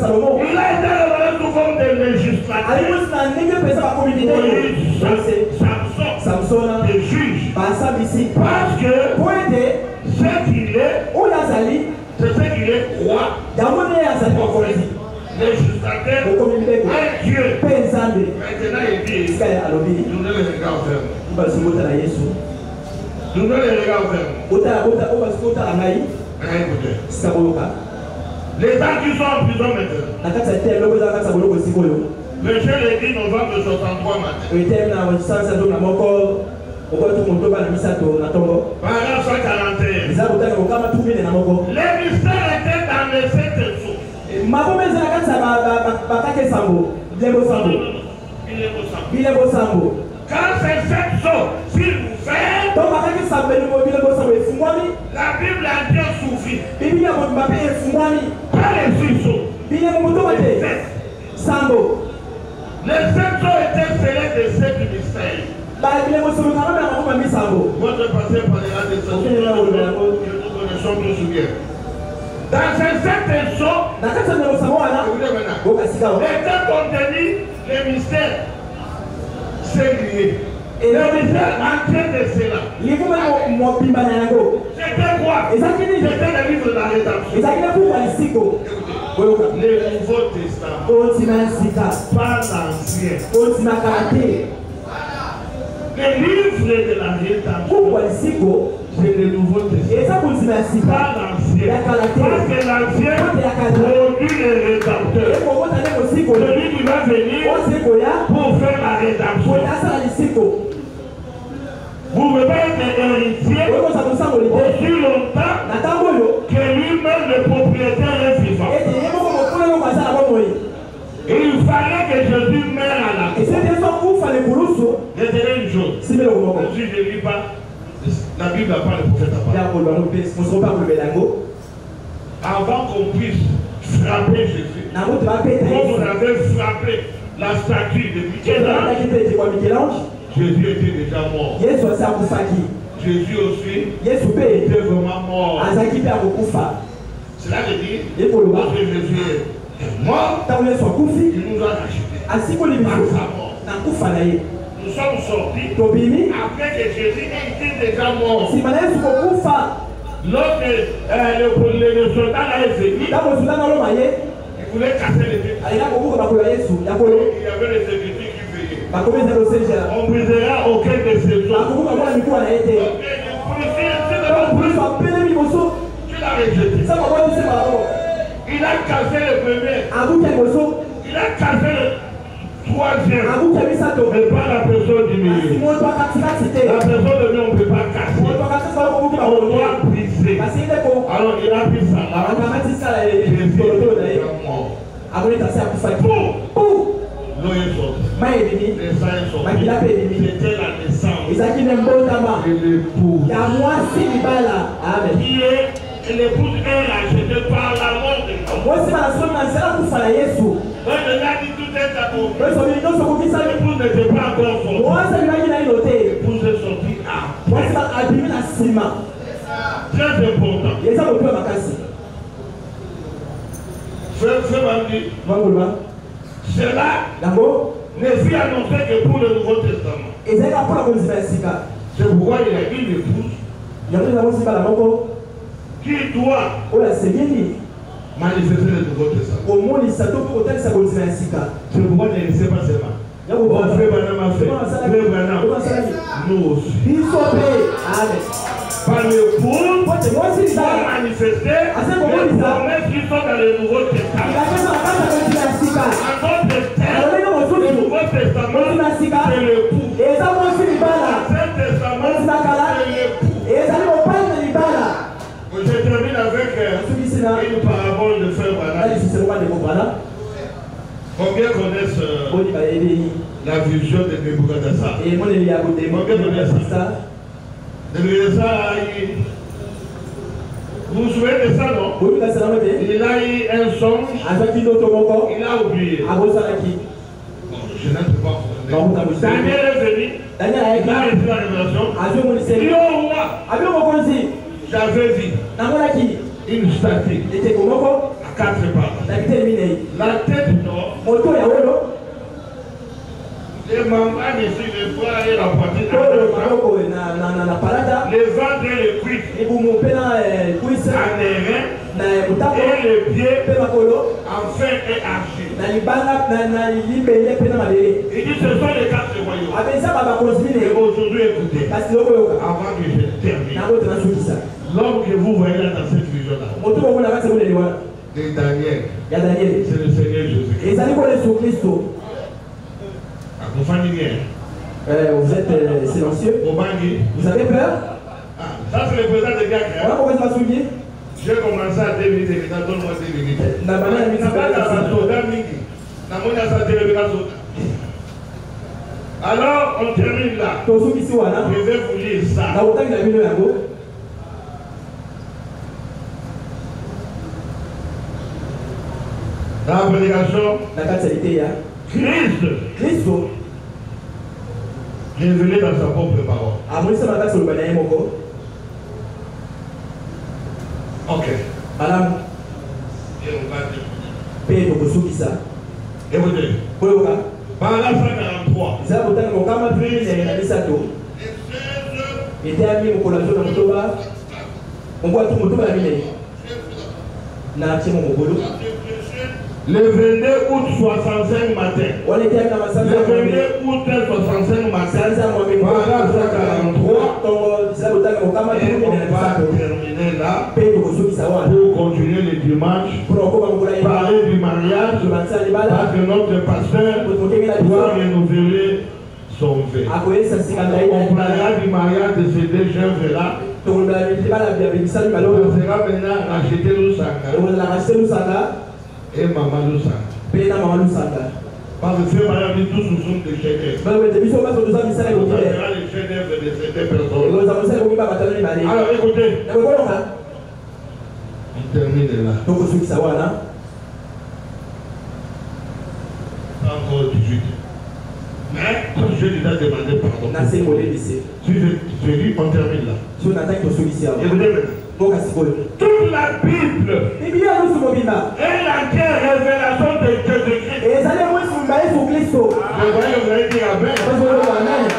Salomon. Il a été révélé sous forme de législateurs. Samson, des juges. Parce que ce qu'il est, c'est ce qu'il est roi. Législateur, un Dieu. Maintenant il dit, nous ne les regards fermes. Nous ne les regards fermes. Les gens qui sont en prison maintenant. Le jeu est dit novembre 63 matin. Paragraphe 141. Les mystères étaient dans les 7 sceaux. Quand ces 7 sceaux s'ils ouverts, la Bible a bien souffert. Pas les 6 sceaux. Les 7 sceaux étaient scellés de 7 mystères. Votre pasteur parlera de ça que nous connaissons tous bien. Dans ces 7 sceaux, étaient contenus les mystères singuliers. Les mystères entiers de cela. C'était quoi? C'était le livre de la rédemption. Le Nouveau Testament. Pas l'Ancien. Le livre de la rédemption, c'est le Nouveau Testament. Pas l'Ancien. Parce que l'Ancien produit les rédempteurs. Celui qui va venir pour faire la rédemption. Vous ne pouvez pas être héritier aussi longtemps que lui-même le propriétaire est vivant. Et il fallait que Jésus meure à la croix. Je dirais une chose. Si je ne lis pas, la Bible n'a pas le prophète à parler. Avant qu'on puisse frapper Jésus, comme on avait frappé la statue de Michel-Ange, Jésus était déjà mort. Jésus aussi était vraiment mort. Cela veut dire que Jésus est mort, il nous a rachetés. Par sa mort. Nous sommes sortis après que Jésus était déjà mort. Lorsque le soldat a essayé, il voulait casser les vies. Il y avait les sécurités qui veillaient. On ne brisera aucun de ces hommes. Tu l'as rejeté. Il a cassé le premier. Il a cassé le troisième. Mais pas la personne du milieu. La personne de lui, on ne peut pas casser. On doit briser. Alors il a pris ça là. L'eau est sortie. Les sangs sont sortis. C'était la naissance. Et l'épouse. Et l'épouse est rachetée par la mort de l'homme. Quand il a dit tout est accompli, l'épouse n'était pas encore sortie. L'épouse est sortie après. Très important. Frère Mandi, cela ne fut annoncé que pour le Nouveau Testament. C'est pourquoi il a une épouse. qui doit manifester le Nouveau Testament. C'est pourquoi ne laissez pas seulement. Frère Branham a fait. Frère Branham, nous aussi. Par le pour manifester les promesses qui sont dans le Nouveau Testament. En d'autres termes, le Nouveau Testament, c'est le pour. L'Ancien Testament, c'est le pour. Je termine avec une parabole de Frère Branham. Combien connaissent la vision de Nebuchadnezzar? Combien connaissent ça? Nebuchadnezzar, vous vous souvenez de ça, non? Il a eu un songe, il a oublié. Je n'ai pas. Daniel est venu, il a reçu la révélation. Il dit au roi, j'avais vu une statue à 4 pattes. La tête d'or, les membranes ici, les bras et la poitrine, les ventres et les cuisses, en airain, et les pieds en fer et argile. Il dit ce sont les 4 royaumes. Et aujourd'hui, écoutez, avant que je termine, l'homme que vous voyez là dans cette vision-là, de Daniel, c'est le Seigneur Jésus-Christ. Vous êtes silencieux. Vous avez peur? Ça, c'est le président de Gak. J'ai commencé à 2 minutes et donne-moi 2 minutes. Alors, on termine là. Je vais vous lire ça. Dans la prédication, Christ révélé dans sa propre parole. Ok. Madame. Écoutez. Par la 143. Le 22 août 65 matin. Le 22 août 65 matin. Par la 143. Et on va terminer là. Pour continuer le dimanche. Parler du mariage. Parce que notre pasteur doit renouveler son vœu. On parlera du mariage de ces 2 jeunes là. On sera maintenant racheter Lusanga. Et Maman Lusanga. Parce que Frère Branham dit tous nous sommes des chefs-d'œuvre. On sera les chefs-d'œuvre de certaines personnes. Alors écoutez. On termine là. Encore 18. Mais je lui ai demandé pardon. Si je dis on termine là. Écoutez maintenant. Toute la Bible est la révélation de Jésus-Christ. Je voyais vous allez dire amen.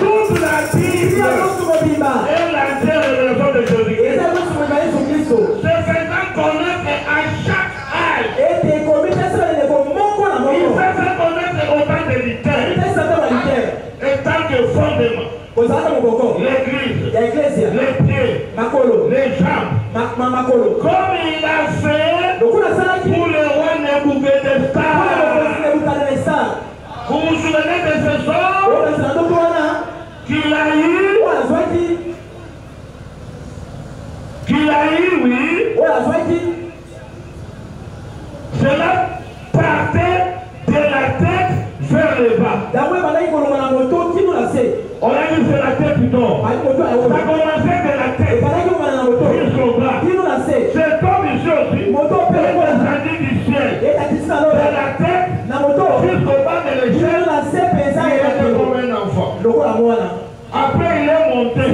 Toute la Bible est la révélation de Jésus-Christ. Se faisant connaître à chaque âge. Il fait faire connaître autant de litères. Et tant que fondement. L'église, les pieds, les jambes, comme il a fait pour le roi Nebuchadnezzar. Vous vous souvenez de ce sort qu'il a eu, oui. Cela partait de la tête vers le bas. On a dit c'est la tête du nord. Ça commençait de la tête jusqu'au bras. Cet homme ici aussi est descendu du ciel. De la tête jusqu'au bas de l'échelle. Il était comme un enfant. Après il est monté.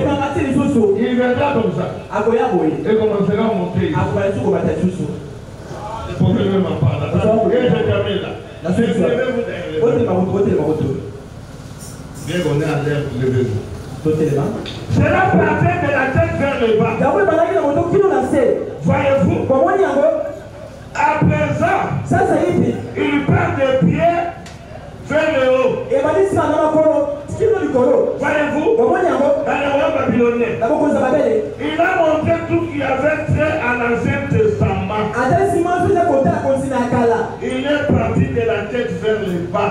Il viendra comme ça. Et commencera à monter. Le problème m'en parle. Et je termine là. Je vais vous dire. Bien qu'on est à l'air, levez-vous. Cela partait de la tête vers le bas. Voyez-vous? À présent, il part des pieds vers le haut. Voyez-vous? Dans le roi babylonien, il a montré tout ce qui avait trait à l'Ancien Testament. Il est parti de la tête vers le bas.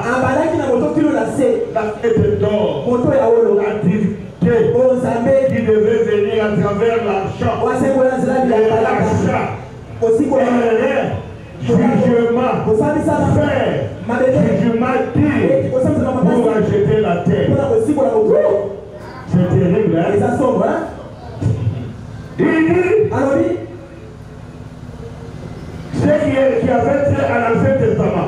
La tête d'or, la divinité qui devait venir à travers l'argent, jugement, faire, jugement dire pour acheter la terre. C'est terrible, hein? Il dit ce qui avait trait à l'Ancien Testament.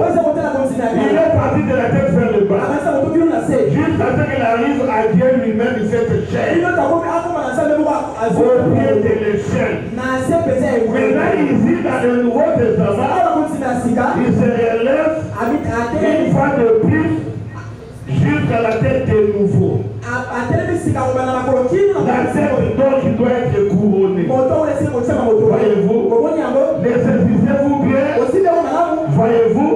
Il est parti de la tête vers le bas. Jusqu'à ce qu'il arrive à Dieu lui-même, cette chaîne. Au pied de l'échelle. Maintenant, ici, dans le Nouveau Testament, il se relève une fois de plus jusqu'à la tête de nouveau. La tête donc qui doit être couronnée. Voyez-vous? Nécessitez-vous bien. Voyez-vous?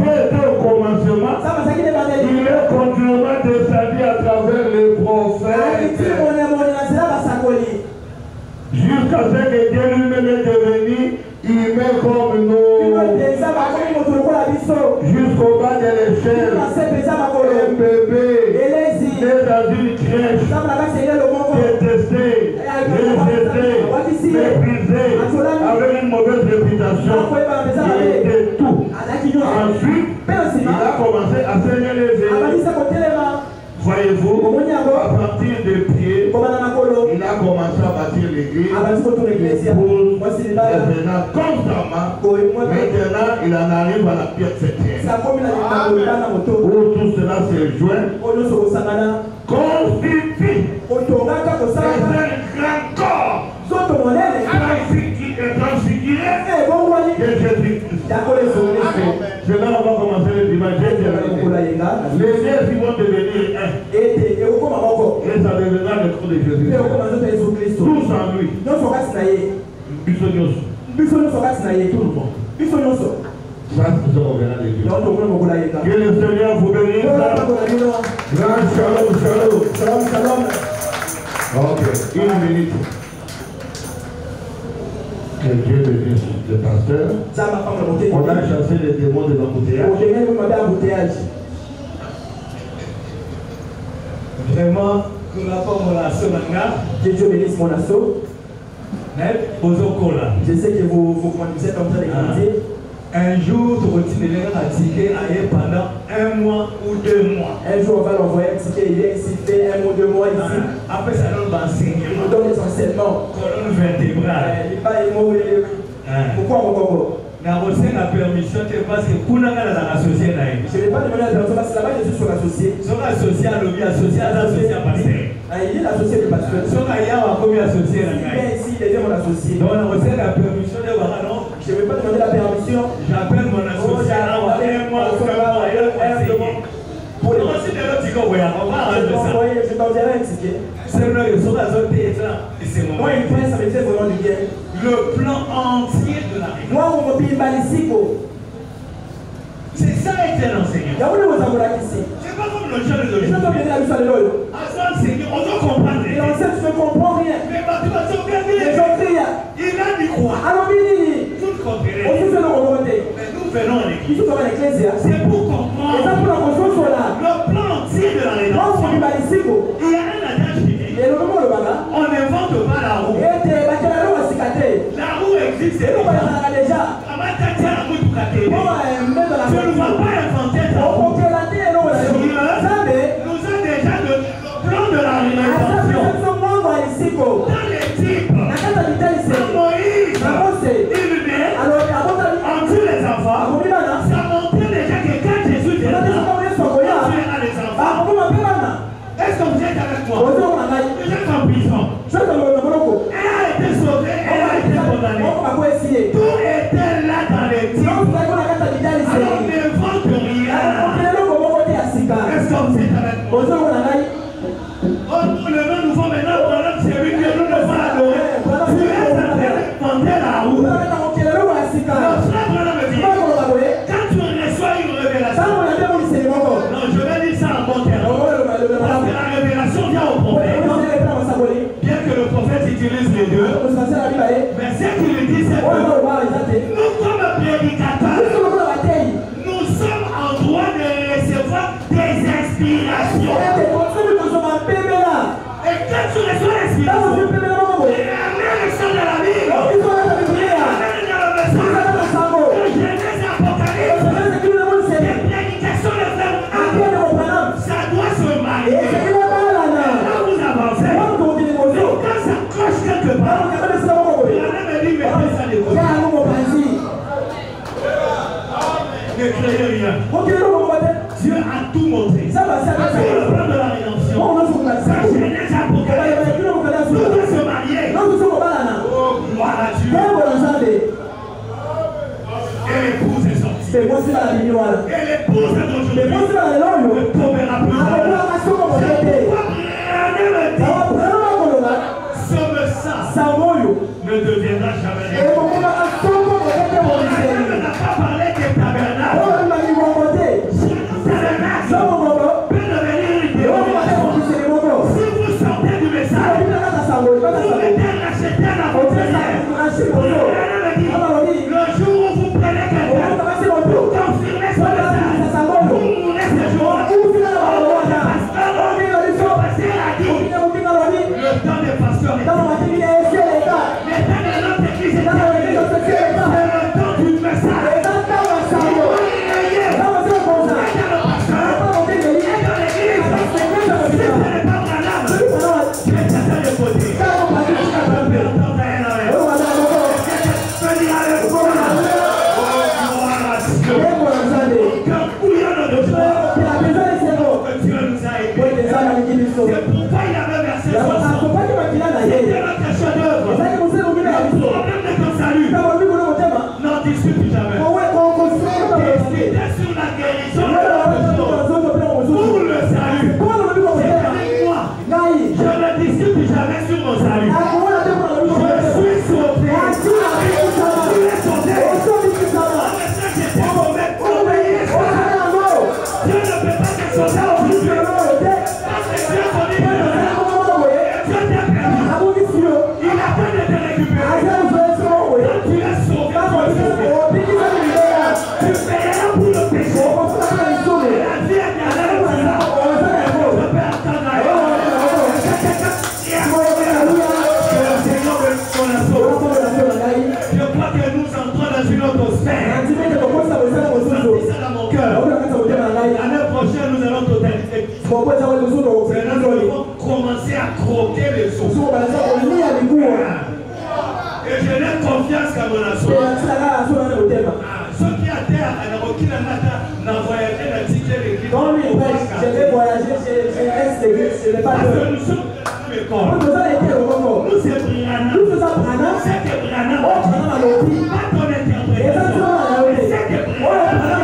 Dieu était au commencement. Il est continuellement descendu à travers les prophètes. Jusqu'à ce que Dieu lui-même est devenu humain comme nous. Jusqu'au bas de l'échelle. Un bébé. Né dans une crèche. Détesté. Rejeté. Méprisé. Avec une mauvaise réputation. Il était tout. Ensuite, il a commencé à saigner les yeux. Voyez-vous, à partir des pieds, il a commencé à bâtir l'église pour maintenant constamment. Maintenant, il en arrive à la pierre septième. Où tout cela se joint, constitue un grand corps transfiguré de Jésus-Christ. Cela, on va commencer le dimanche. Les deux qui vont devenir un. Et ça deviendra le corps de Jésus. Tous en lui. Bisognos. Tout le monde. Ça, c'est on verra les dieux. Que le Seigneur vous bénisse. Grand shalom, shalom. Shalom, shalom. Ok, une minute. Que Dieu bénisse le pasteur. On a chassé les démons de l'embouteillage. Vraiment, nous n'avons pas mon assaut maintenant. Que Dieu bénisse mon assaut. Je sais que vous êtes en train de grandir. Un jour, tu continues à ticket pendant 1 mois ou 2 mois. Un jour, on va l'envoyer un ticket, il vient ici, fait 1 mois, 2 mois ici. Après, ça donne l'enseignement. Il nous donne les enseignements. Colonne vertébrale. Pourquoi mon Congo? La permission, parce que pour nous, je ne vais pas demander la permission parce que là-bas, je suis sur l'associé. Sur l'associé, associé à pasteur. Il est l'associé du pasteur. Sur la associé. Ici, il est mon associé. Donc, on reçoit la permission de Warano. Je ne vais pas demander la permission. J'appelle mon associé à 1 mois ou 2 mois et pour le aussi de l'autre, on va arranger ça. Je t'enverrai un ticket. C'est vrai que sur la zone et c'est mon moi, il fait ça me fait vraiment du bien. Le plan entier de la région. Moi, on me paye c'est ça été l'enseignant. C'est pas comme le jeune de l'aujourd'hui. On doit comprendre. Et on sait que tu ne comprends rien. Mais tu vas se regarder. Il a dit quoi? Alors, tout comprenez. Mais nous venons à l'église. C'est pour comprendre le plan entier de la rédemption. Il y a un adage qui dit on n'invente pas la roue. La roue existe déjà. Tu ne vas pas inventer la roue. Dieu nous a déjà le plan de la rédemption. Dans les types, Moïse, il naît, on tue les enfants. Ça montrait déjà que quand Jésus est là, on tuera les enfants. Est-ce que vous êtes avec moi? Vous êtes en prison. Elle a été sauvée, elle a été condamnée. Tout était là dans les types. Alors on n'invente rien. Est-ce que vous êtes avec moi? On ne dit c'est que nous comme prédicateurs, nous sommes en droit de recevoir des inspirations. Et quand tu reçois l'inspiration, ramène le sang de la Bible. Ramène dans le message de Genèse Apocalypse. Les prédications de frère, ça doit se marier. Là vous avancez. Mais quand ça cloche quelque part, la même dit, mettez ça de côté. Ne créez rien. Dieu a tout montré. Sur le plan de la rédemption, sa Genèse Apocalypse, tout doit se marier. Oh, gloire à Dieu. Et l'épouse est sortie. Et l'épouse d'aujourd'hui ne tombera plus. C'est pourquoi Somme ça ne deviendra jamais. On n'a pas parlé des tabernacles. Peut devenir une dénomination. Si vous sortez du message, vous mettez racheter la bouteille. Le jour où vous prenez quelqu'un, vous confirmez son message. Vous mourrez ce jour. Le temps des pasteurs est terminé. Le temps de notre église est terminé. C'est le temps du message. C'est pourquoi il avait versé son sang. C'était notre chef-d'œuvre. Le problème de ton salut. N'en discute jamais. Discutez sur la guérison de l'autre chose. Pour le salut. C'est avec moi. Je ne discute jamais sur mon salut. Je suis sauvé. Je suis sauvé. J'étais mauvais. Obéissez ça. Dieu ne peut pas te sauver au plus vieux. Il attend de te récupérer. Tu es sauvé. Tu paieras pour le péché. La vie est dernière. Je peux attendre ailleurs. Que le Seigneur me sauve. Je crois que nous entrons dans une autre sphère. C'est ça dans mon cœur. L'année prochaine, nous allons totaliser. Nous allons commencer à croquer les os. Et je n'ai confiance qu'à mon assaut. Ceux qui à terre, qui n'a voyagé dans l'église. Je vais voyager, je reste l'église. Parce que nous sommes nous c'est Brianna. C'est que Brianna. Pas ton interprétation. C'est que Brianna.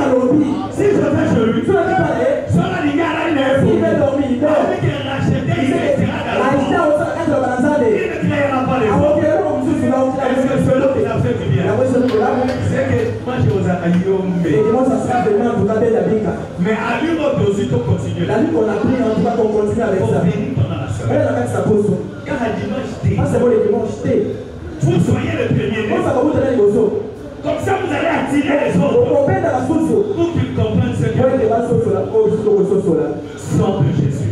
Si je fais je lui. Sur la ligne à la nef. Il va dormir. Avec un racheté, il restera dans le monde. Il ne créera pas les autres. Est-ce que ce lot il a fait du bien? C'est que moi je vous ai aïe. Mais à l'une autre aussi, on continue. La lutte qu'on a pris, on va continuer avec ça. Car à dimanche T, vous soyez le premier. Comme ça vous allez attirer les autres. Pour qu'ils comprennent ce que sang de Jésus.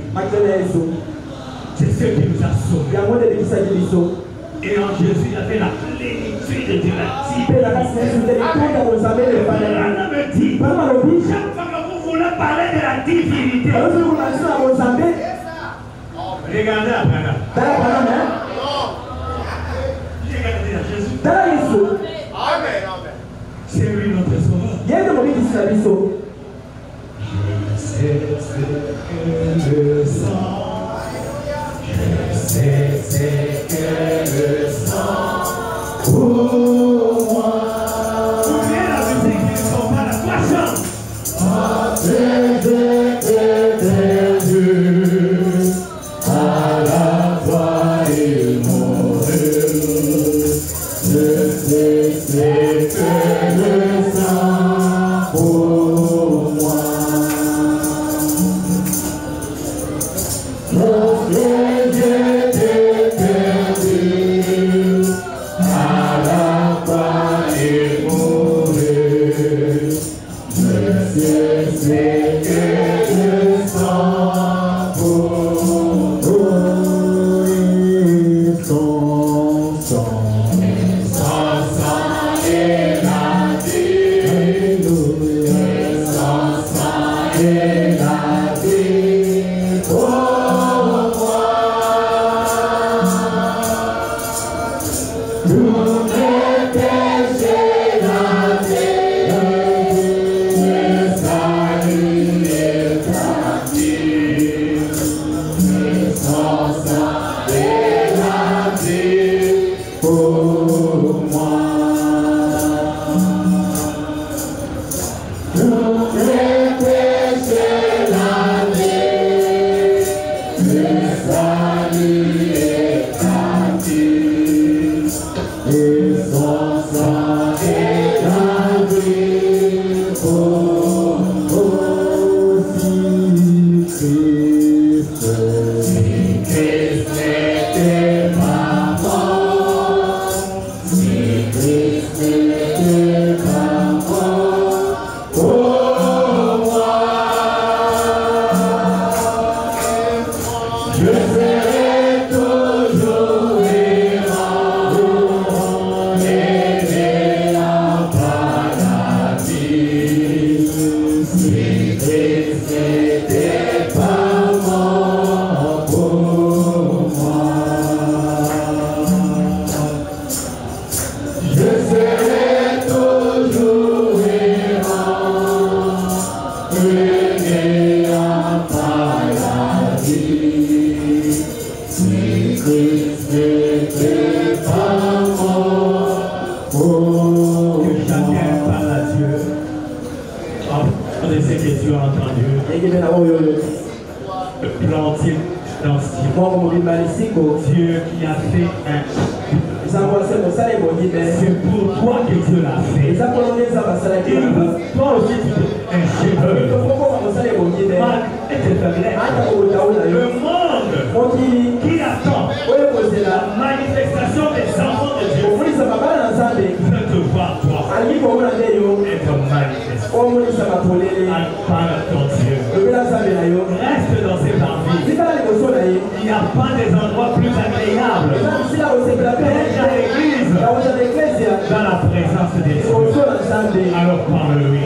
C'est ce qui nous a sauvés. Et en Jésus, il y avait la plénitude de la divinité. Amen. Me dit, chaque fois que vous voulez parler de la divinité, regardez Abraham. Regardez à Jésus. Amen. C'est lui notre sauveur. Je sais ce que le sang. Je sais ce que le sang pour moi. Oubliez la musique, ils ne sont pas là. Toi chante. À la voix Dieu qui a fait un. C'est pour toi que Dieu l'a fait. Toi aussi tu es un chef-d'œuvre. Le monde qui attend la manifestation des enfants de Dieu veut te voir toi être manifesté par ton Dieu. Reste dans ces parties. Il n'y a pas des endroits plus agréables d'être à l'église dans la présence de Dieu. Alors parle-lui.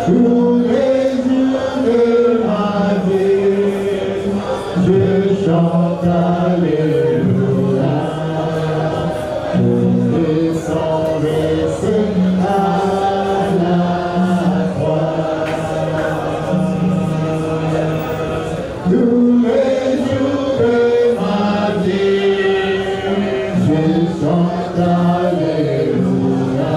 Tous les jours de ma vie, je chante Alléluia. Tous les sont laissés à la croix. Tous les jours de ma vie, je chante Alléluia.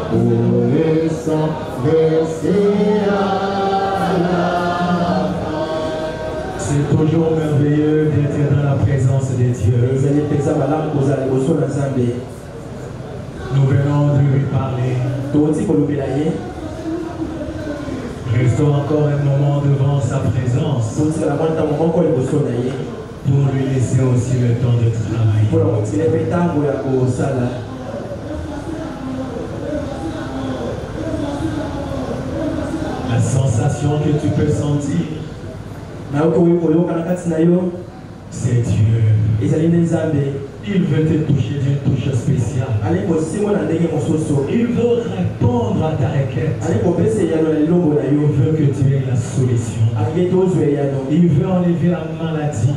Tous les sont laissés à la croix. C'est toujours merveilleux d'être dans la présence de Dieu. Nous venons de lui parler. Restons encore un moment devant sa présence pour lui laisser aussi le temps de travailler. La sensation que tu peux sentir, c'est Dieu. Il veut te toucher d'une touche spéciale. Il veut répondre à ta requête. Il veut que tu aies la solution. Il veut enlever la maladie.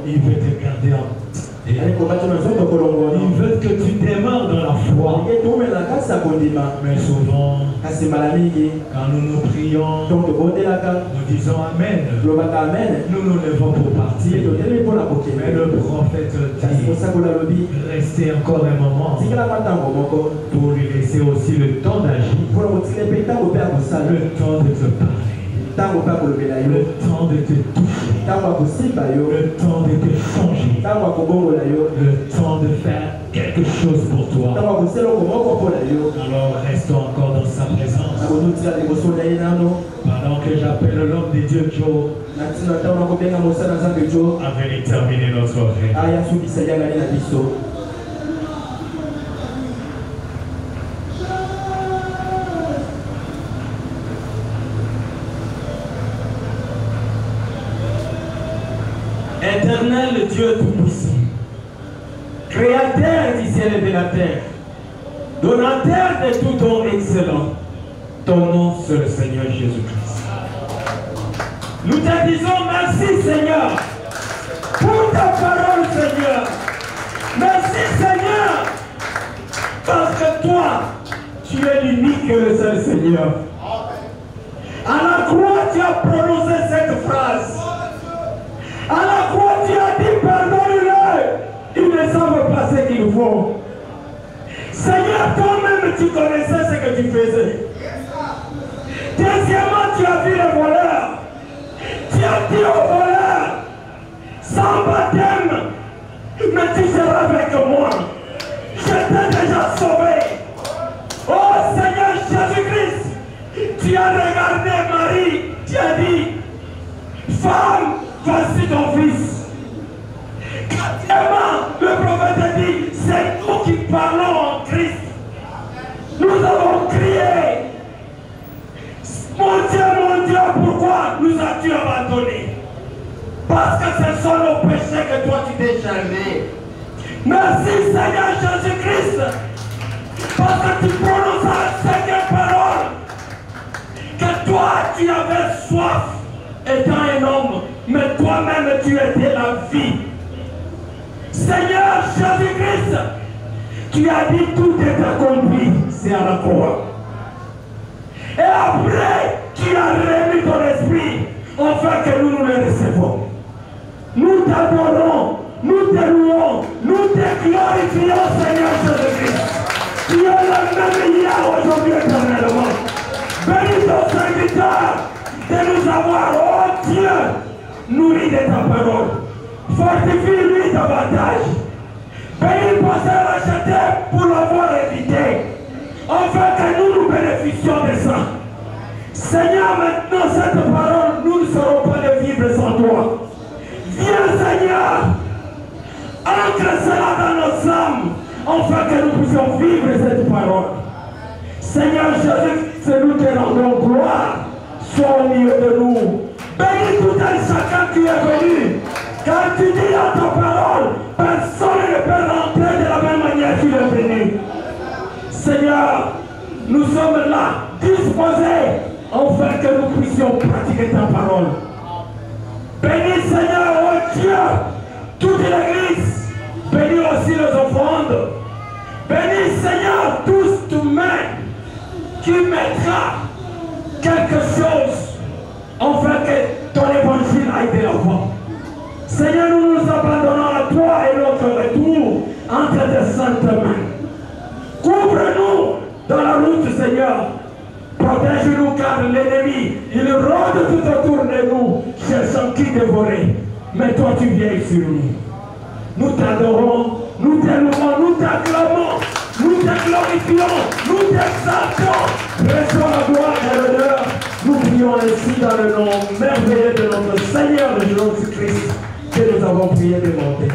Il veut te garder en il veut que tu démarres dans la foi. Mais souvent, quand nous nous prions, nous disons Amen. Nous nous levons pour partir. Mais le prophète dit, restez encore un moment pour lui laisser aussi le temps d'agir, le temps de te parler, le temps de te toucher, le temps de te changer, le temps de faire quelque chose pour toi. Alors restons encore dans sa présence. Pendant que j'appelle l'homme de Dieu Joe à venir terminer notre rêve. Éternel Dieu Tout-Puissant, Créateur du ciel et de la terre, donateur de tout don excellent, ton nom c'est le Seigneur Jésus-Christ. Nous te disons merci Seigneur pour ta parole Seigneur. Merci Seigneur parce que toi tu es l'unique et le seul Seigneur. À la croix tu as prononcé cette phrase. À la croix, tu as dit, pardonne-leur, ils ne savent pas ce qu'ils font. Seigneur, toi-même, tu connaissais ce que tu faisais. Deuxièmement, tu as vu les voleurs. Tu as dit aux voleurs, sans baptême, mais tu seras avec moi. Je t'ai déjà sauvé. Oh Seigneur Jésus-Christ, tu as regardé Marie, tu as dit, femme, voici ton fils. Quatrièmement, le prophète a dit, c'est nous qui parlons en Christ. Nous avons crié, mon Dieu, pourquoi nous as-tu abandonnés? Parce que ce sont nos péchés que toi tu t'es chargé. Merci Seigneur Jésus-Christ, parce que tu prononces la cinquième parole, que toi tu avais soif étant un homme, mais toi-même tu étais la vie. Seigneur Jésus-Christ, tu as dit tout est accompli, c'est à la croix. Et après, tu as remis ton esprit, afin que nous nous le recevons. Nous t'adorons, nous te louons, nous te glorifions, Seigneur Jésus-Christ. Tu es le même hier, aujourd'hui, éternellement. Bénis ton serviteur de nous avoir, oh Dieu, nourri de ta parole. Fortifie-lui davantage. Bénis le pasteur acheté pour l'avoir évité, afin que nous nous bénéficions de ça. Seigneur, maintenant cette parole, nous ne serons pas de vivre sans toi. Viens Seigneur, ancre cela dans nos âmes, afin que nous puissions vivre cette parole. Seigneur Jésus, nous te rendons gloire. Sois au milieu de nous. Bénis tout un chacun qui est venu. Car tu dis dans ta parole, personne ne peut rentrer de la même manière qu'il est venu. Seigneur, nous sommes là disposé afin que nous puissions pratiquer ta parole. Bénis Seigneur, oh Dieu, toute l'église. Bénis aussi les offrandes. Bénis Seigneur, tous humains qui mettra quelque chose afin que ton évangile aille de l'avant. Seigneur, nous nous abandonnons à toi et notre retour entre tes saintes mains. Couvre-nous dans la route, Seigneur. Protège-nous car l'ennemi, il rôde tout autour de nous, cherchant qui dévorer. Mais toi, tu viens sur nous. Nous t'adorons, nous t'élevons, nous t'acclamons, nous te glorifions, nous t'exaltons. Reçois la gloire et l'honneur. Nous prions ainsi dans le nom merveilleux de notre Seigneur Jésus-Christ que nous avons prié de monter.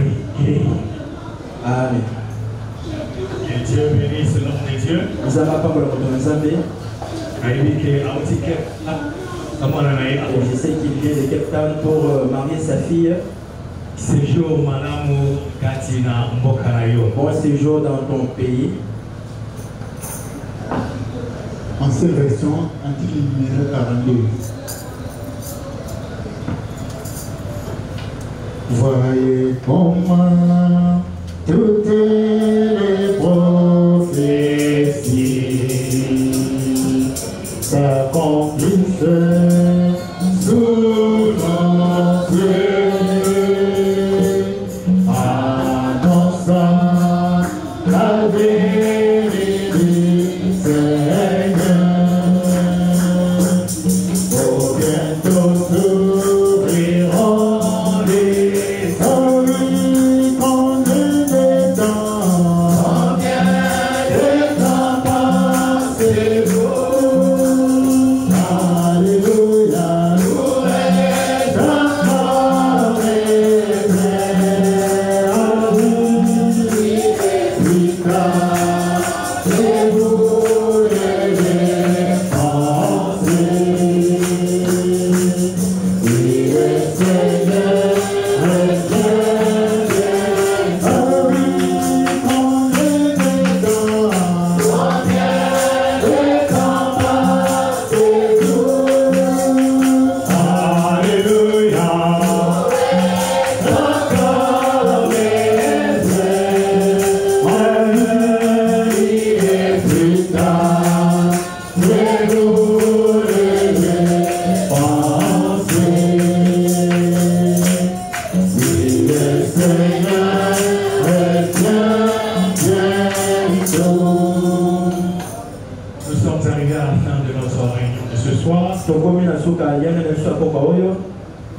Amen. Que Dieu bénisse le nom de Dieu. Nous avons pas pour le Zambé. Je sais qu'il vient de Cape Town pour marier sa fille. Séjour Malamu Katina Mbokarayo. Bon séjour dans ton pays. En cette version, article numéro 42. Voyez comment toutes les prophéties s'accomplissent sous nos yeux, annonçant la vérité du Seigneur. Oh, bientôt s'ouvriront les oreilles comme des dents. Combien de temps passez-vous? Alléluia, louez encore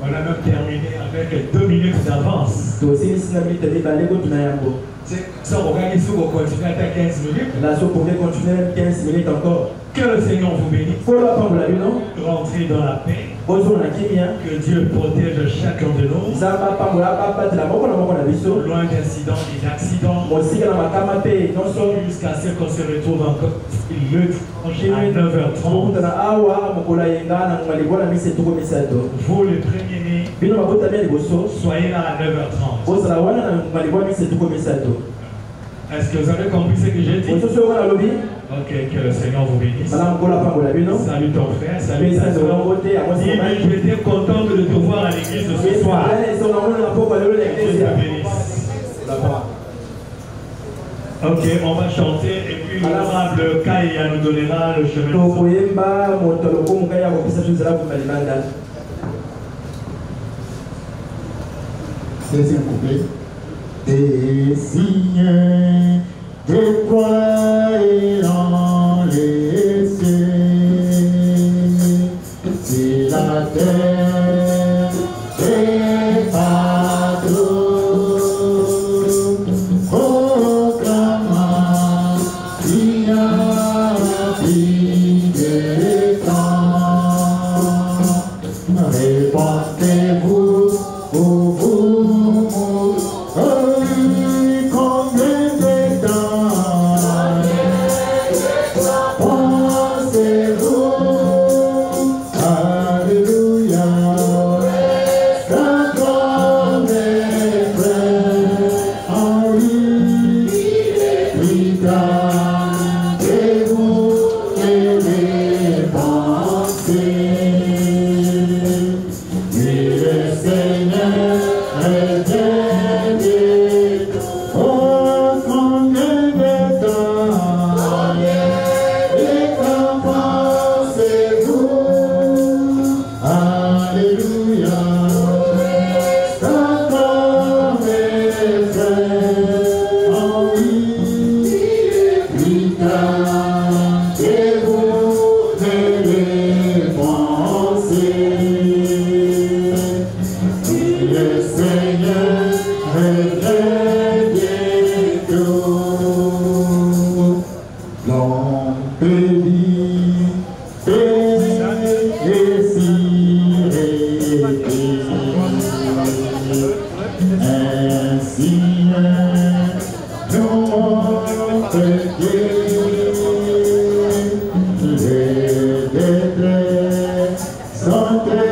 On a même terminé avec 2 minutes d'avance. Ça, on va continuer à 15 minutes. Là, si vous pouvez continuer 15 minutes encore. Que le Seigneur vous bénisse. Rentrez dans la paix. Que Dieu protège chacun de nous. Loin d'incidents et d'accidents. Jusqu'à ce qu'on se retrouve encore à 9h30. Vous, les premiers-nés, soyez là à 9h30. Est-ce que vous avez compris ce que j'ai dit? Ok, que le Seigneur vous bénisse. Salut ton frère, salut ta soeur. J'étais content de te voir à l'église ce soir. Dieu te bénisse. Ok, on va chanter et puis l'honorable Kaya nous donnera le chemin. Deuxième couplet. Des signes déployés dans les cieux, si la terre est partout, proclamant qu'il y a des temps. Répondez-vous pour vous. Combien de temps et des traits sont